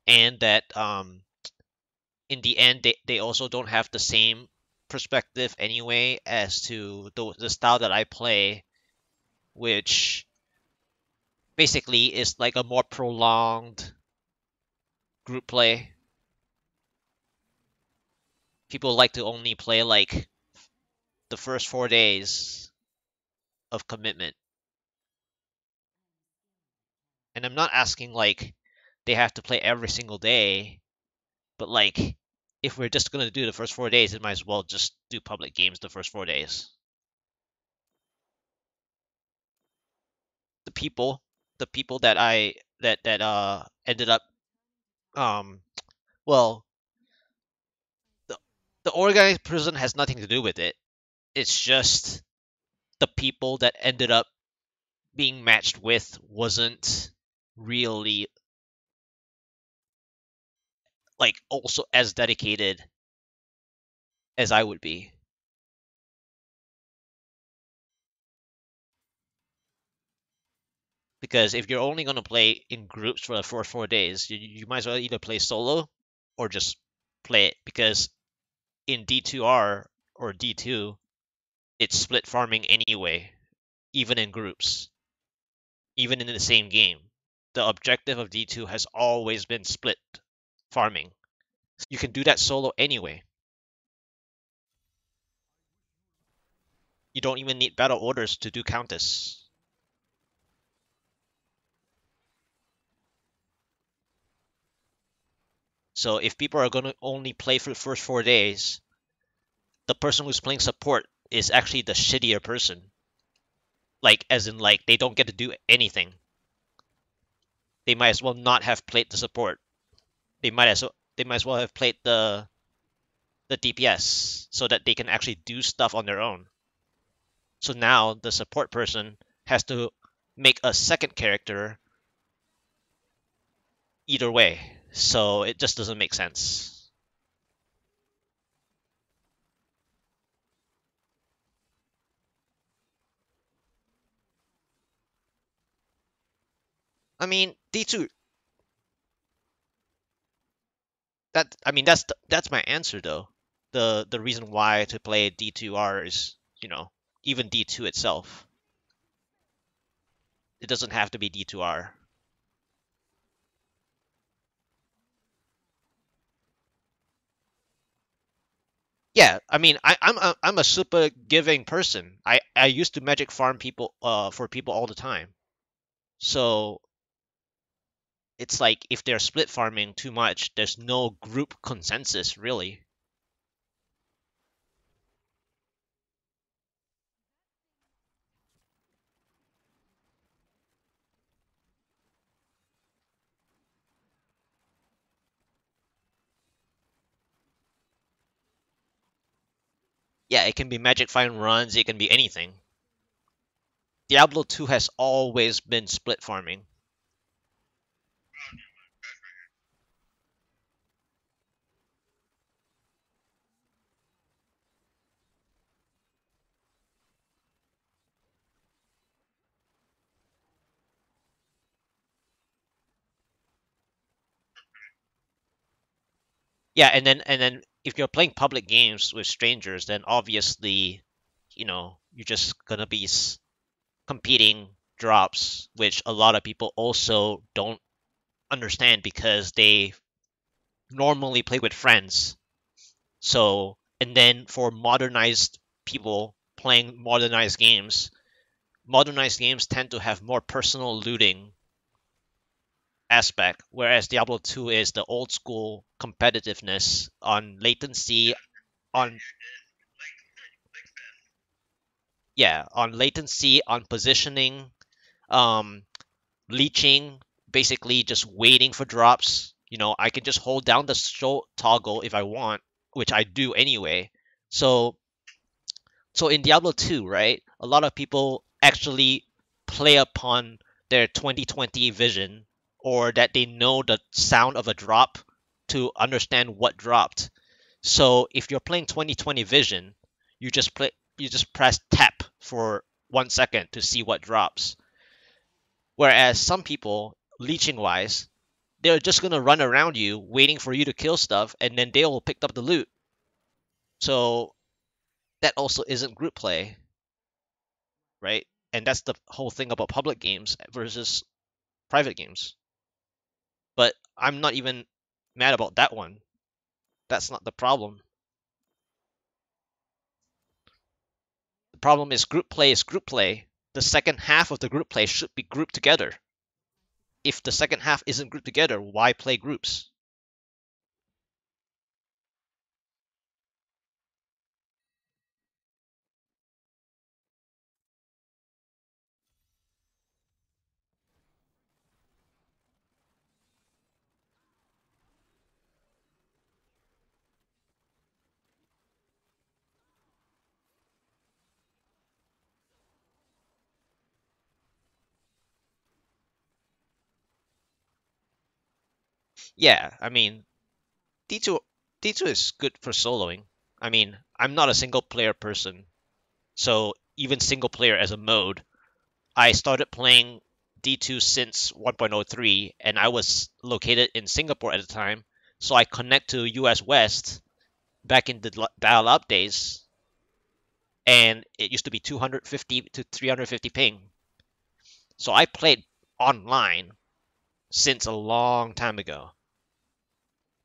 S2: And that in the end they also don't have the same perspective anyway as to the style that I play, which basically is like a more prolonged group play. People like to only play like the first 4 days of commitment. And I'm not asking like they have to play every single day, but like if we're just gonna do the first 4 days, it might as well just do public games the first 4 days. The people, the people that I that ended up um well the the organized prison has nothing to do with it. It's just the people that ended up being matched with wasn't really like also as dedicated as I would be. Because if you're only going to play in groups for the first 4 days, you might as well either play solo or just play it. Because in D2R or D2, it's split farming anyway. even in groups, even in the same game. The objective of D2 has always been split farming. You can do that solo anyway. You don't even need battle orders to do Countess. So if people are going to only play for the first 4 days, the person who's playing support is actually the shittier person. Like, as in, like, they don't get to do anything. They might as well not have played the support. They might as well have played the DPS so that they can actually do stuff on their own. So now the support person has to make a second character either way. So it just doesn't make sense. I mean, D2 that's my answer though. The reason why to play D2R is, even D2 itself. It doesn't have to be D2R. Yeah, I mean, I'm a super giving person. I used to magic farm people for people all the time. So it's like if they're split farming too much, there's no group consensus really. Yeah, it can be magic find runs, it can be anything. Diablo 2 has always been split farming. Yeah, and then if you're playing public games with strangers, then obviously, you're just gonna be competing drops, which a lot of people also don't understand because they normally play with friends. So, and then for people playing modernized games tend to have more personal looting aspect, whereas Diablo 2 is the old school competitiveness on latency, on on latency, on positioning, um, leeching, basically just waiting for drops. I can just hold down the show toggle if I want, which I do anyway. So in Diablo 2, right, a lot of people actually play upon their 2020 vision, or that they know the sound of a drop to understand what dropped. So if you're playing 2020 vision, you just press tap for 1 second to see what drops. Whereas some people, leeching wise, they're just gonna run around you waiting for you to kill stuff, and then they will pick up the loot. So that also isn't group play, right? And that's the whole thing about public games versus private games. But I'm not even mad about that one. That's not the problem. The problem is group play is group play. The second half of the group play should be grouped together. If the second half isn't grouped together, why play groups? Yeah, I mean, D2 D2 is good for soloing. I mean, I'm not a single player person, so even single player as a mode, I started playing D2 since 1.03, and I was located in Singapore at the time, so I connect to US West back in the dial-up days. and it used to be 250 to 350 ping. So I played online since a long time ago.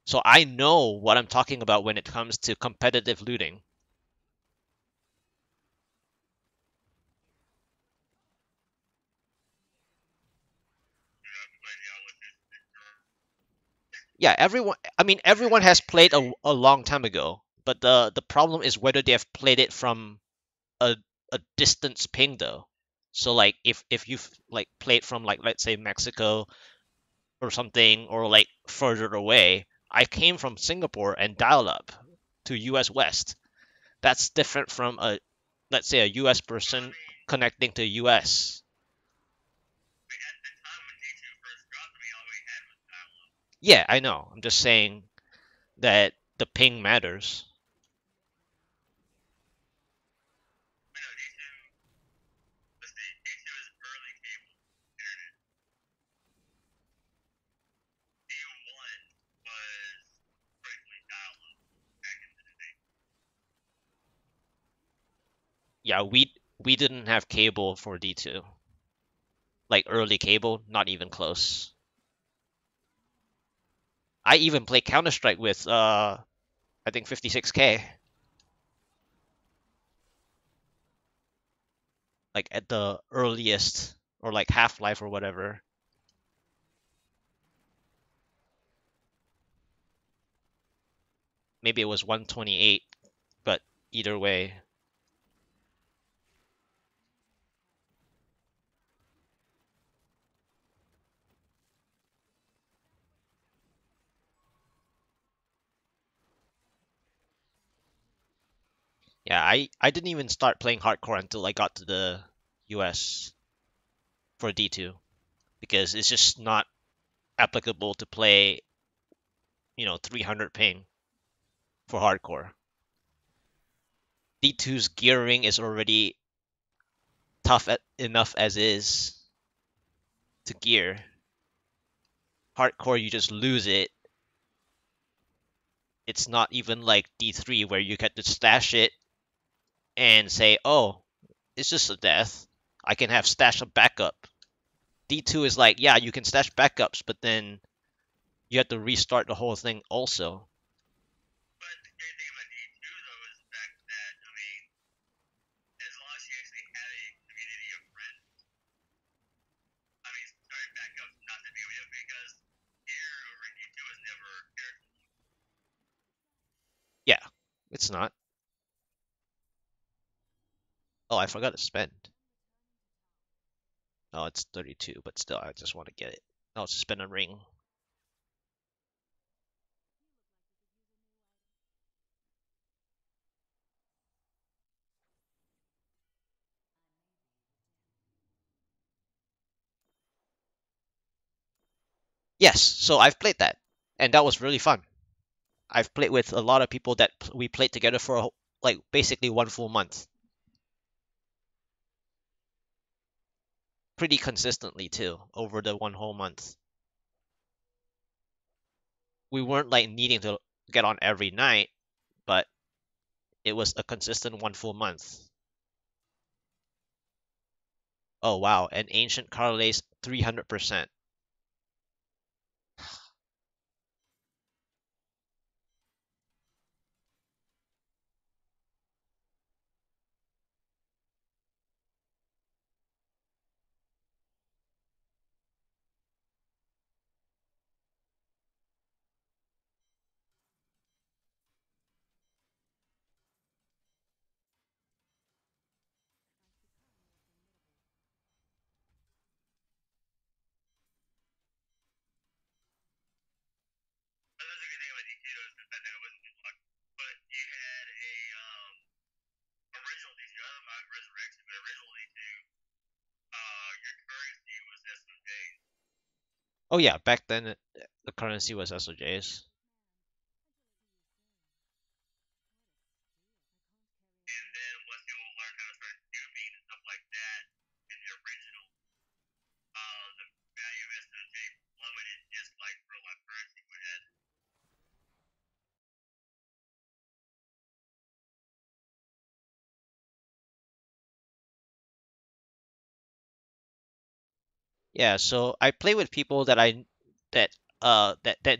S2: So I know what I'm talking about when it comes to competitive looting. Yeah, everyone. I mean, everyone has played a long time ago, but the problem is whether they have played it from a a distance ping though. So like if you've like played from like let's say Mexico or something or like further away, I came from Singapore and dial up to US West. That's different from a let's say a US
S1: Well, I
S2: person
S1: mean,
S2: connecting to US.
S1: at the time when D2 first dropped, all we had was dial-up.
S2: Yeah, I know. I'm just saying that the ping matters.
S1: I know D2, let's see, D2 is early cable internet. D1 was strictly dial-up back in the day.
S2: Yeah, we didn't have cable for D2. Like early cable, not even close. I even play Counter Strike with I think 56K like at the earliest or like Half Life or whatever. Maybe it was 128, but either way, yeah, I didn't even start playing hardcore until I got to the US for D2 because it's just not applicable to play, 300 ping for hardcore. D2's gearing is already enough as is to gear. Hardcore, you just lose it. It's not even like D3 where you get to stash it and say, oh, it's just a death. I can have stash of backup. D2 is like, yeah, you can stash backups, but then you have to restart the whole thing also.
S1: But the great thing about D2 though is the fact that, I mean, as long as you actually have a community of friends, I mean, starting back up not the big deal because here over D2 is never careful.
S2: Yeah, it's not. Oh, I forgot to spend. Oh, it's 32, but still, I just want to get it. I'll just spend a ring. Yes, so I've played that, and that was really fun. I've played with a lot of people that we played together for like basically one full month, pretty consistently too, over the one whole month. We weren't like needing to get on every night, but it was a consistent one full month. Oh wow, and ancient Carles 300%.
S1: But that's a good thing about D2 is the fact that it wasn't locked. But you had a original D2, I don't know about Resurrection, but original D2, your currency was SMJ.
S2: Oh yeah, back then the currency was SOJs.
S1: And then once people learned how to start duping and stuff like that, in the original, the value of SMJ plummeted just like real life currency would have.
S2: Yeah, so I play with people that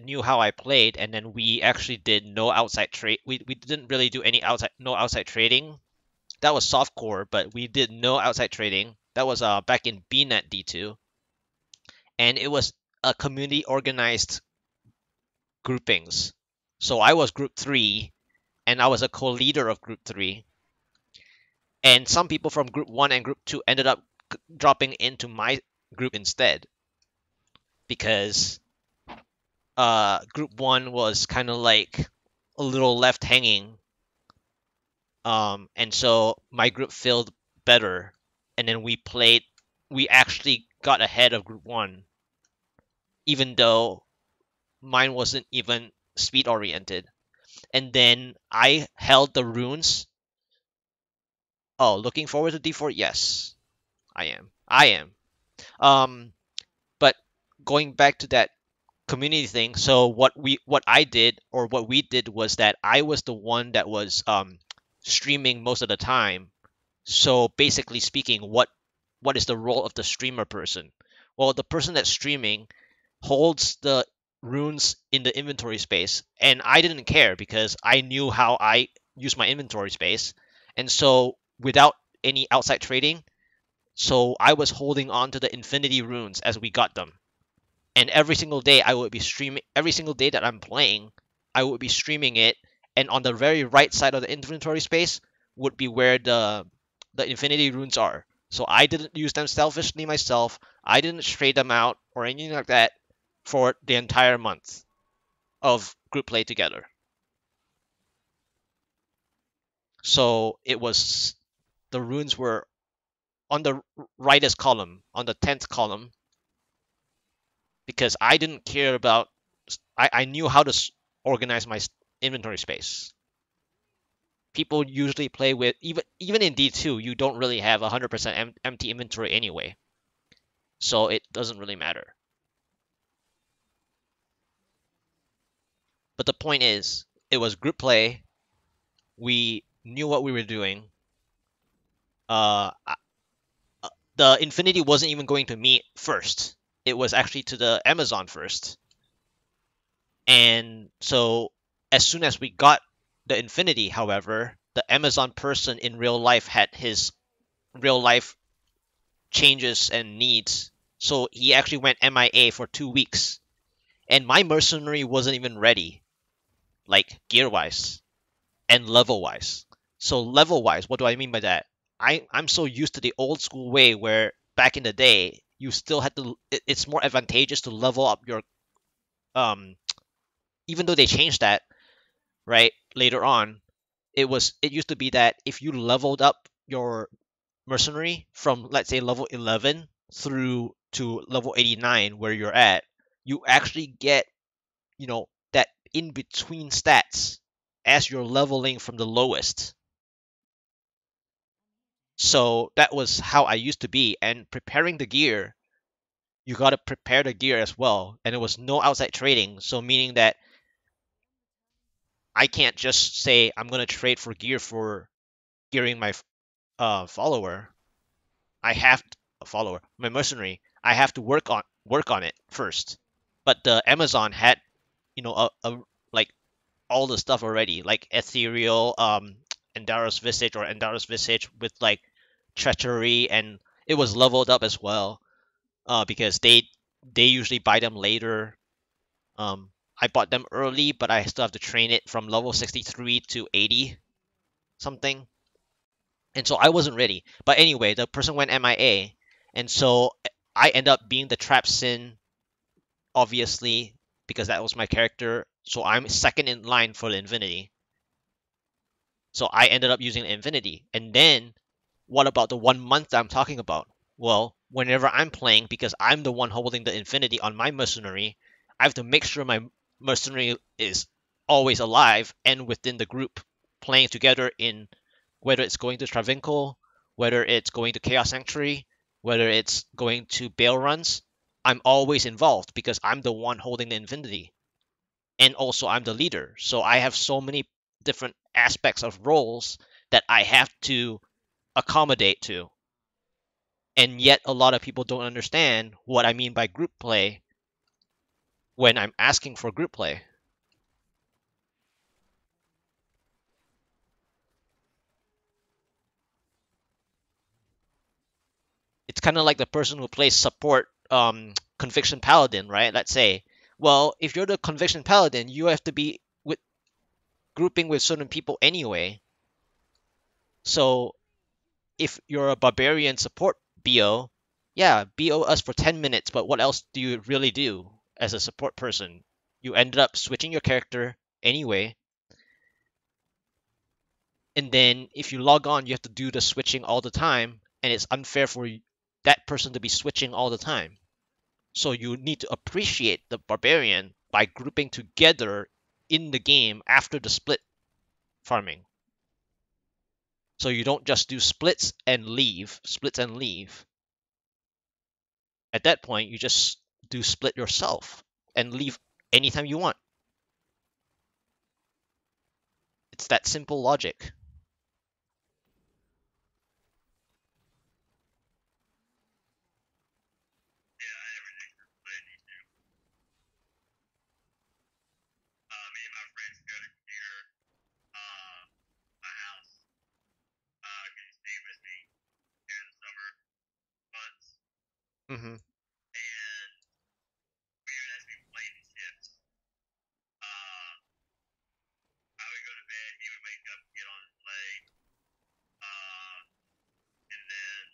S2: knew how I played, and then we actually did no outside trade. We didn't really do any outside trading. That was softcore, but we did no outside trading. That was back in BNet D2, and it was a community organized groupings. So I was group 3 and I was a co-leader of group 3, and some people from group 1 and group 2 ended up dropping into my group instead because group 1 was kind of like a little left hanging, and so my group filled better, and then we actually got ahead of group 1, even though mine wasn't even speed oriented. And then I held the runes. Oh, looking forward to D4? Yes, I am. I am. Um, but going back to that community thing, so what I did or what we did was that I was the one that was streaming most of the time. So basically speaking, what is the role of the streamer person? Well, the person that's streaming holds the runes in the inventory space, and I didn't care because I knew how I use my inventory space. And so without any outside trading, so I was holding on to the infinity runes as we got them. And every single day I would be streaming, every single day that I'm playing, I would be streaming it, and on the very right side of the inventory space would be where the infinity runes are. So I didn't use them selfishly myself. I didn't trade them out or anything like that for the entire month of group play together. So it was the runes were on the rightest column, on the 10th column, because I didn't care about. I knew how to organize my inventory space. People usually play with even in D2, you don't really have 100% empty inventory anyway, so it doesn't really matter. But the point is, it was group play. We knew what we were doing. Uh, the Infinity wasn't even going to me first. It was actually to the Amazon first. And so as soon as we got the Infinity, however, the Amazon person in real life had his real life changes and needs. So he actually went MIA for 2 weeks. And my mercenary wasn't even ready, like gear wise and level wise. So level wise, what do I mean by that? I'm so used to the old school way where back in the day you still had to. It's more advantageous to level up your um. Even though they changed that right later on, it used to be that if you leveled up your mercenary from, let's say, level 11 through to level 89 where you're at, you actually get, that in between stats as you're leveling from the lowest. So that was how I used to be. And preparing the gear, you got to prepare the gear as well. And it was no outside trading. So meaning that I can't just say I'm going to trade for gear for gearing my follower. I have a follower, my mercenary. I have to work on it first. But the Amazon had, like all the stuff already, like ethereal, Endaros Visage or Endaros Visage with like treachery, and it was leveled up as well. Because they usually buy them later. I bought them early, but I still have to train it from level 63 to 80 something, and so I wasn't ready. But anyway, the person went MIA, and so I end up being the trap sin, obviously, because that was my character. So I'm second in line for the Infinity. So I ended up using the Infinity. And then what about the 1 month I'm talking about? Well, whenever I'm playing, because I'm the one holding the Infinity on my mercenary, I have to make sure my mercenary is always alive and within the group playing together, in whether it's going to Travincal, whether it's going to Chaos Sanctuary, whether it's going to Bale runs. I'm always involved because I'm the one holding the Infinity. And also I'm the leader. So I have so many different aspects of roles that I have to accommodate to. And yet a lot of people don't understand what I mean by group play when I'm asking for group play. It's kind of like the person who plays support conviction paladin, right? Let's say, well, if you're the conviction paladin, you have to be with grouping with certain people anyway. So if you're a barbarian support BO, yeah, BO us for 10 minutes, but what else do you really do as a support person? You ended up switching your character anyway, and then if you log on, you have to do the switching all the time, and it's unfair for that person to be switching all the time. So you need to appreciate the barbarian by grouping together in the game after the split farming. So you don't just do splits and leave. At that point, you just do split yourself and leave anytime you want. It's that simple logic.
S1: Yeah, I never did group play. I need to. Me and my friends go to near my house. Can stay with me during the summer months,
S2: Hmm.
S1: and we would actually play in shifts. Uh, I would go to bed. He would wake up, get on and play. And then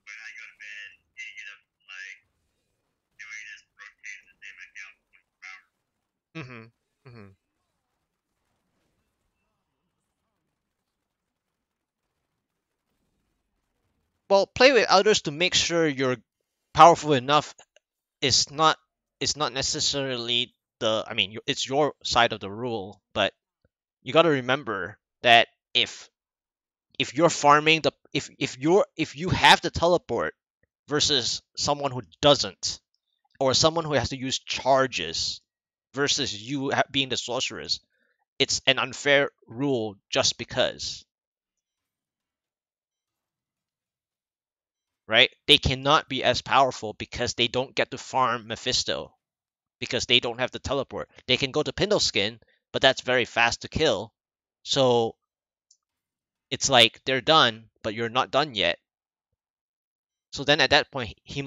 S1: when I go to bed, he'd get up and play. And we just rotate the same account for 24 hours.
S2: Hmm. Hmm. Well, play with others to make sure you're powerful enough is not necessarily the. I mean, it's your side of the rule, but you got to remember that if you're farming the if you have the teleport versus someone who doesn't, or someone who has to use charges versus you being the sorceress, it's an unfair rule just because, right? They cannot be as powerful because they don't get to farm Mephisto because they don't have the teleport. They can go to Pindleskin, but that's very fast to kill. So it's like they're done, but you're not done yet. So then at that point, he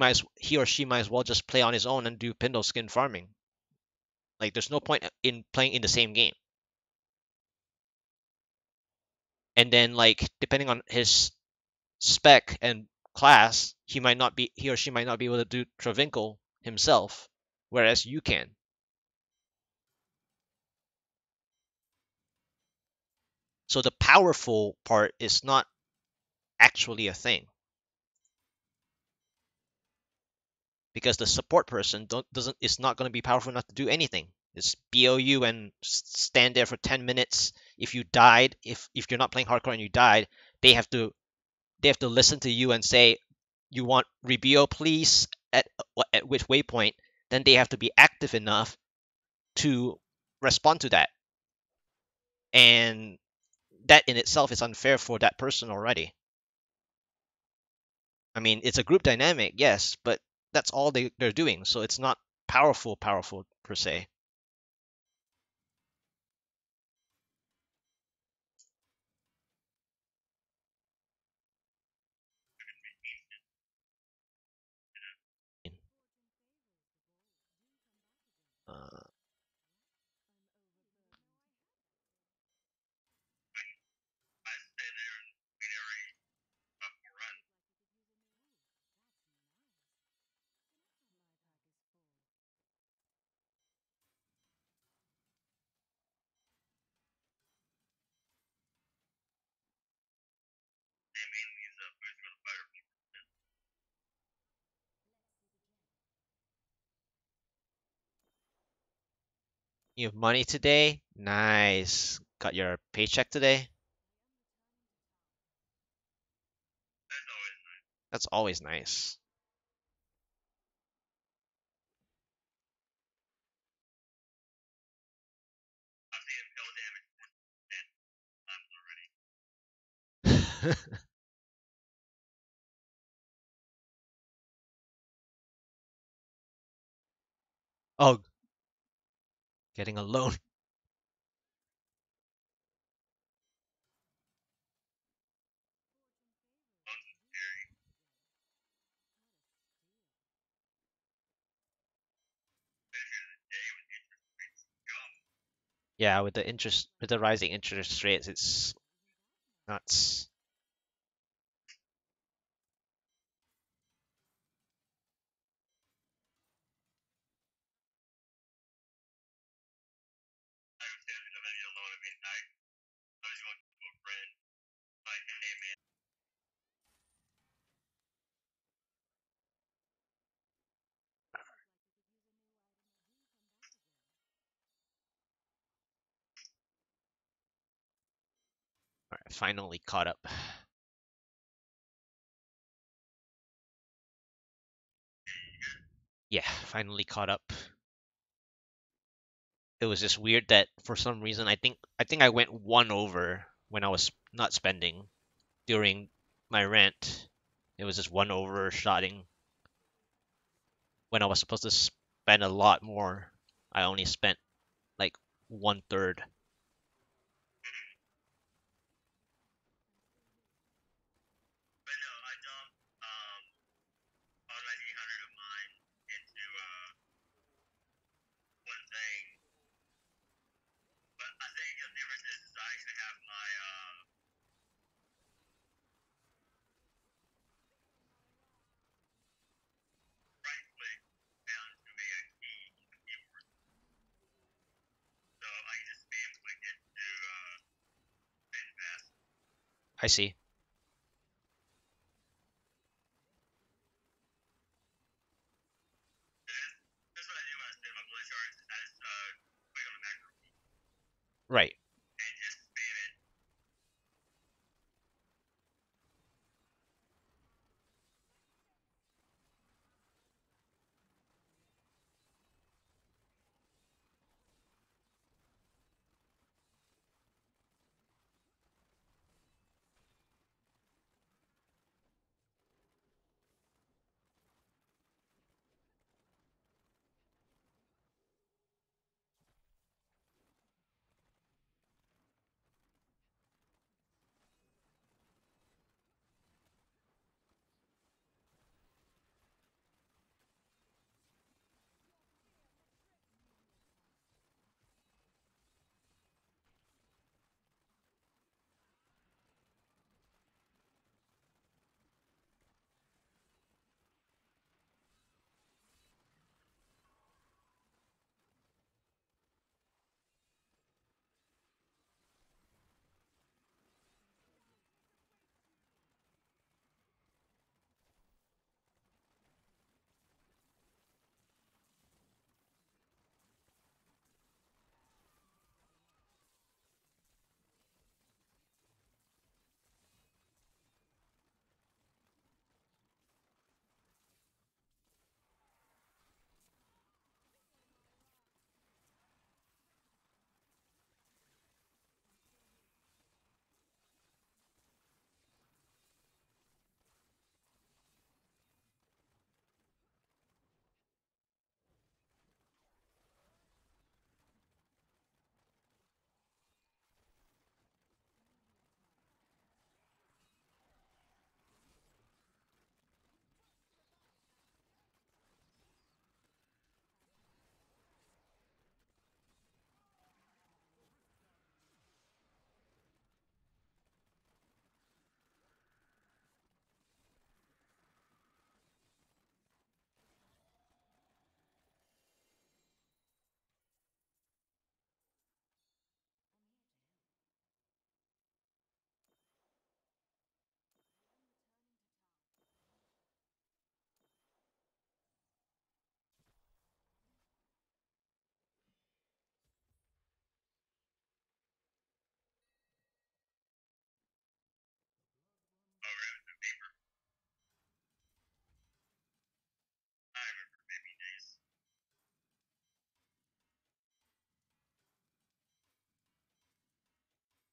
S2: or she might as well just play on his own and do Pindleskin farming. Like there's no point in playing in the same game. And then like depending on his spec and class, he or she might not be able to do Travinkle himself, whereas you can. So the powerful part is not actually a thing because the support person doesn't is not going to be powerful enough to do anything. It's BOU and stand there for 10 minutes. If you died, if you're not playing hardcore and you died, they have to listen to you and say you want rebio please at which waypoint. Then they have to be active enough to respond to that, and that in itself is unfair for that person already. I mean, it's a group dynamic, yes, but that's all they're doing, so it's not powerful per se. Uh,
S1: I stand there and beat every up run. They mainly use boots for the fire.
S2: you have money today? Nice. Got your paycheck today?
S1: That's always nice.
S2: That's always nice.
S1: I've seen him kill damage more than 10 times already.
S2: Oh, getting a loan. Yeah, with the rising interest rates, it's nuts. All right, finally caught up. Yeah, finally caught up. It was just weird that for some reason I think I went one over when I was not spending during my rent. It was just one overshotting when I was supposed to spend a lot more. I only spent like one third.
S1: But no, I dumped all my 800 of mine into one thing. But I think the difference is I actually have my right click down to a key on the keyboard, so I can just spam click it to spin fast.
S2: I see.
S1: That's what I do when I spin my bullet charts. I just click on the macro.
S2: Right.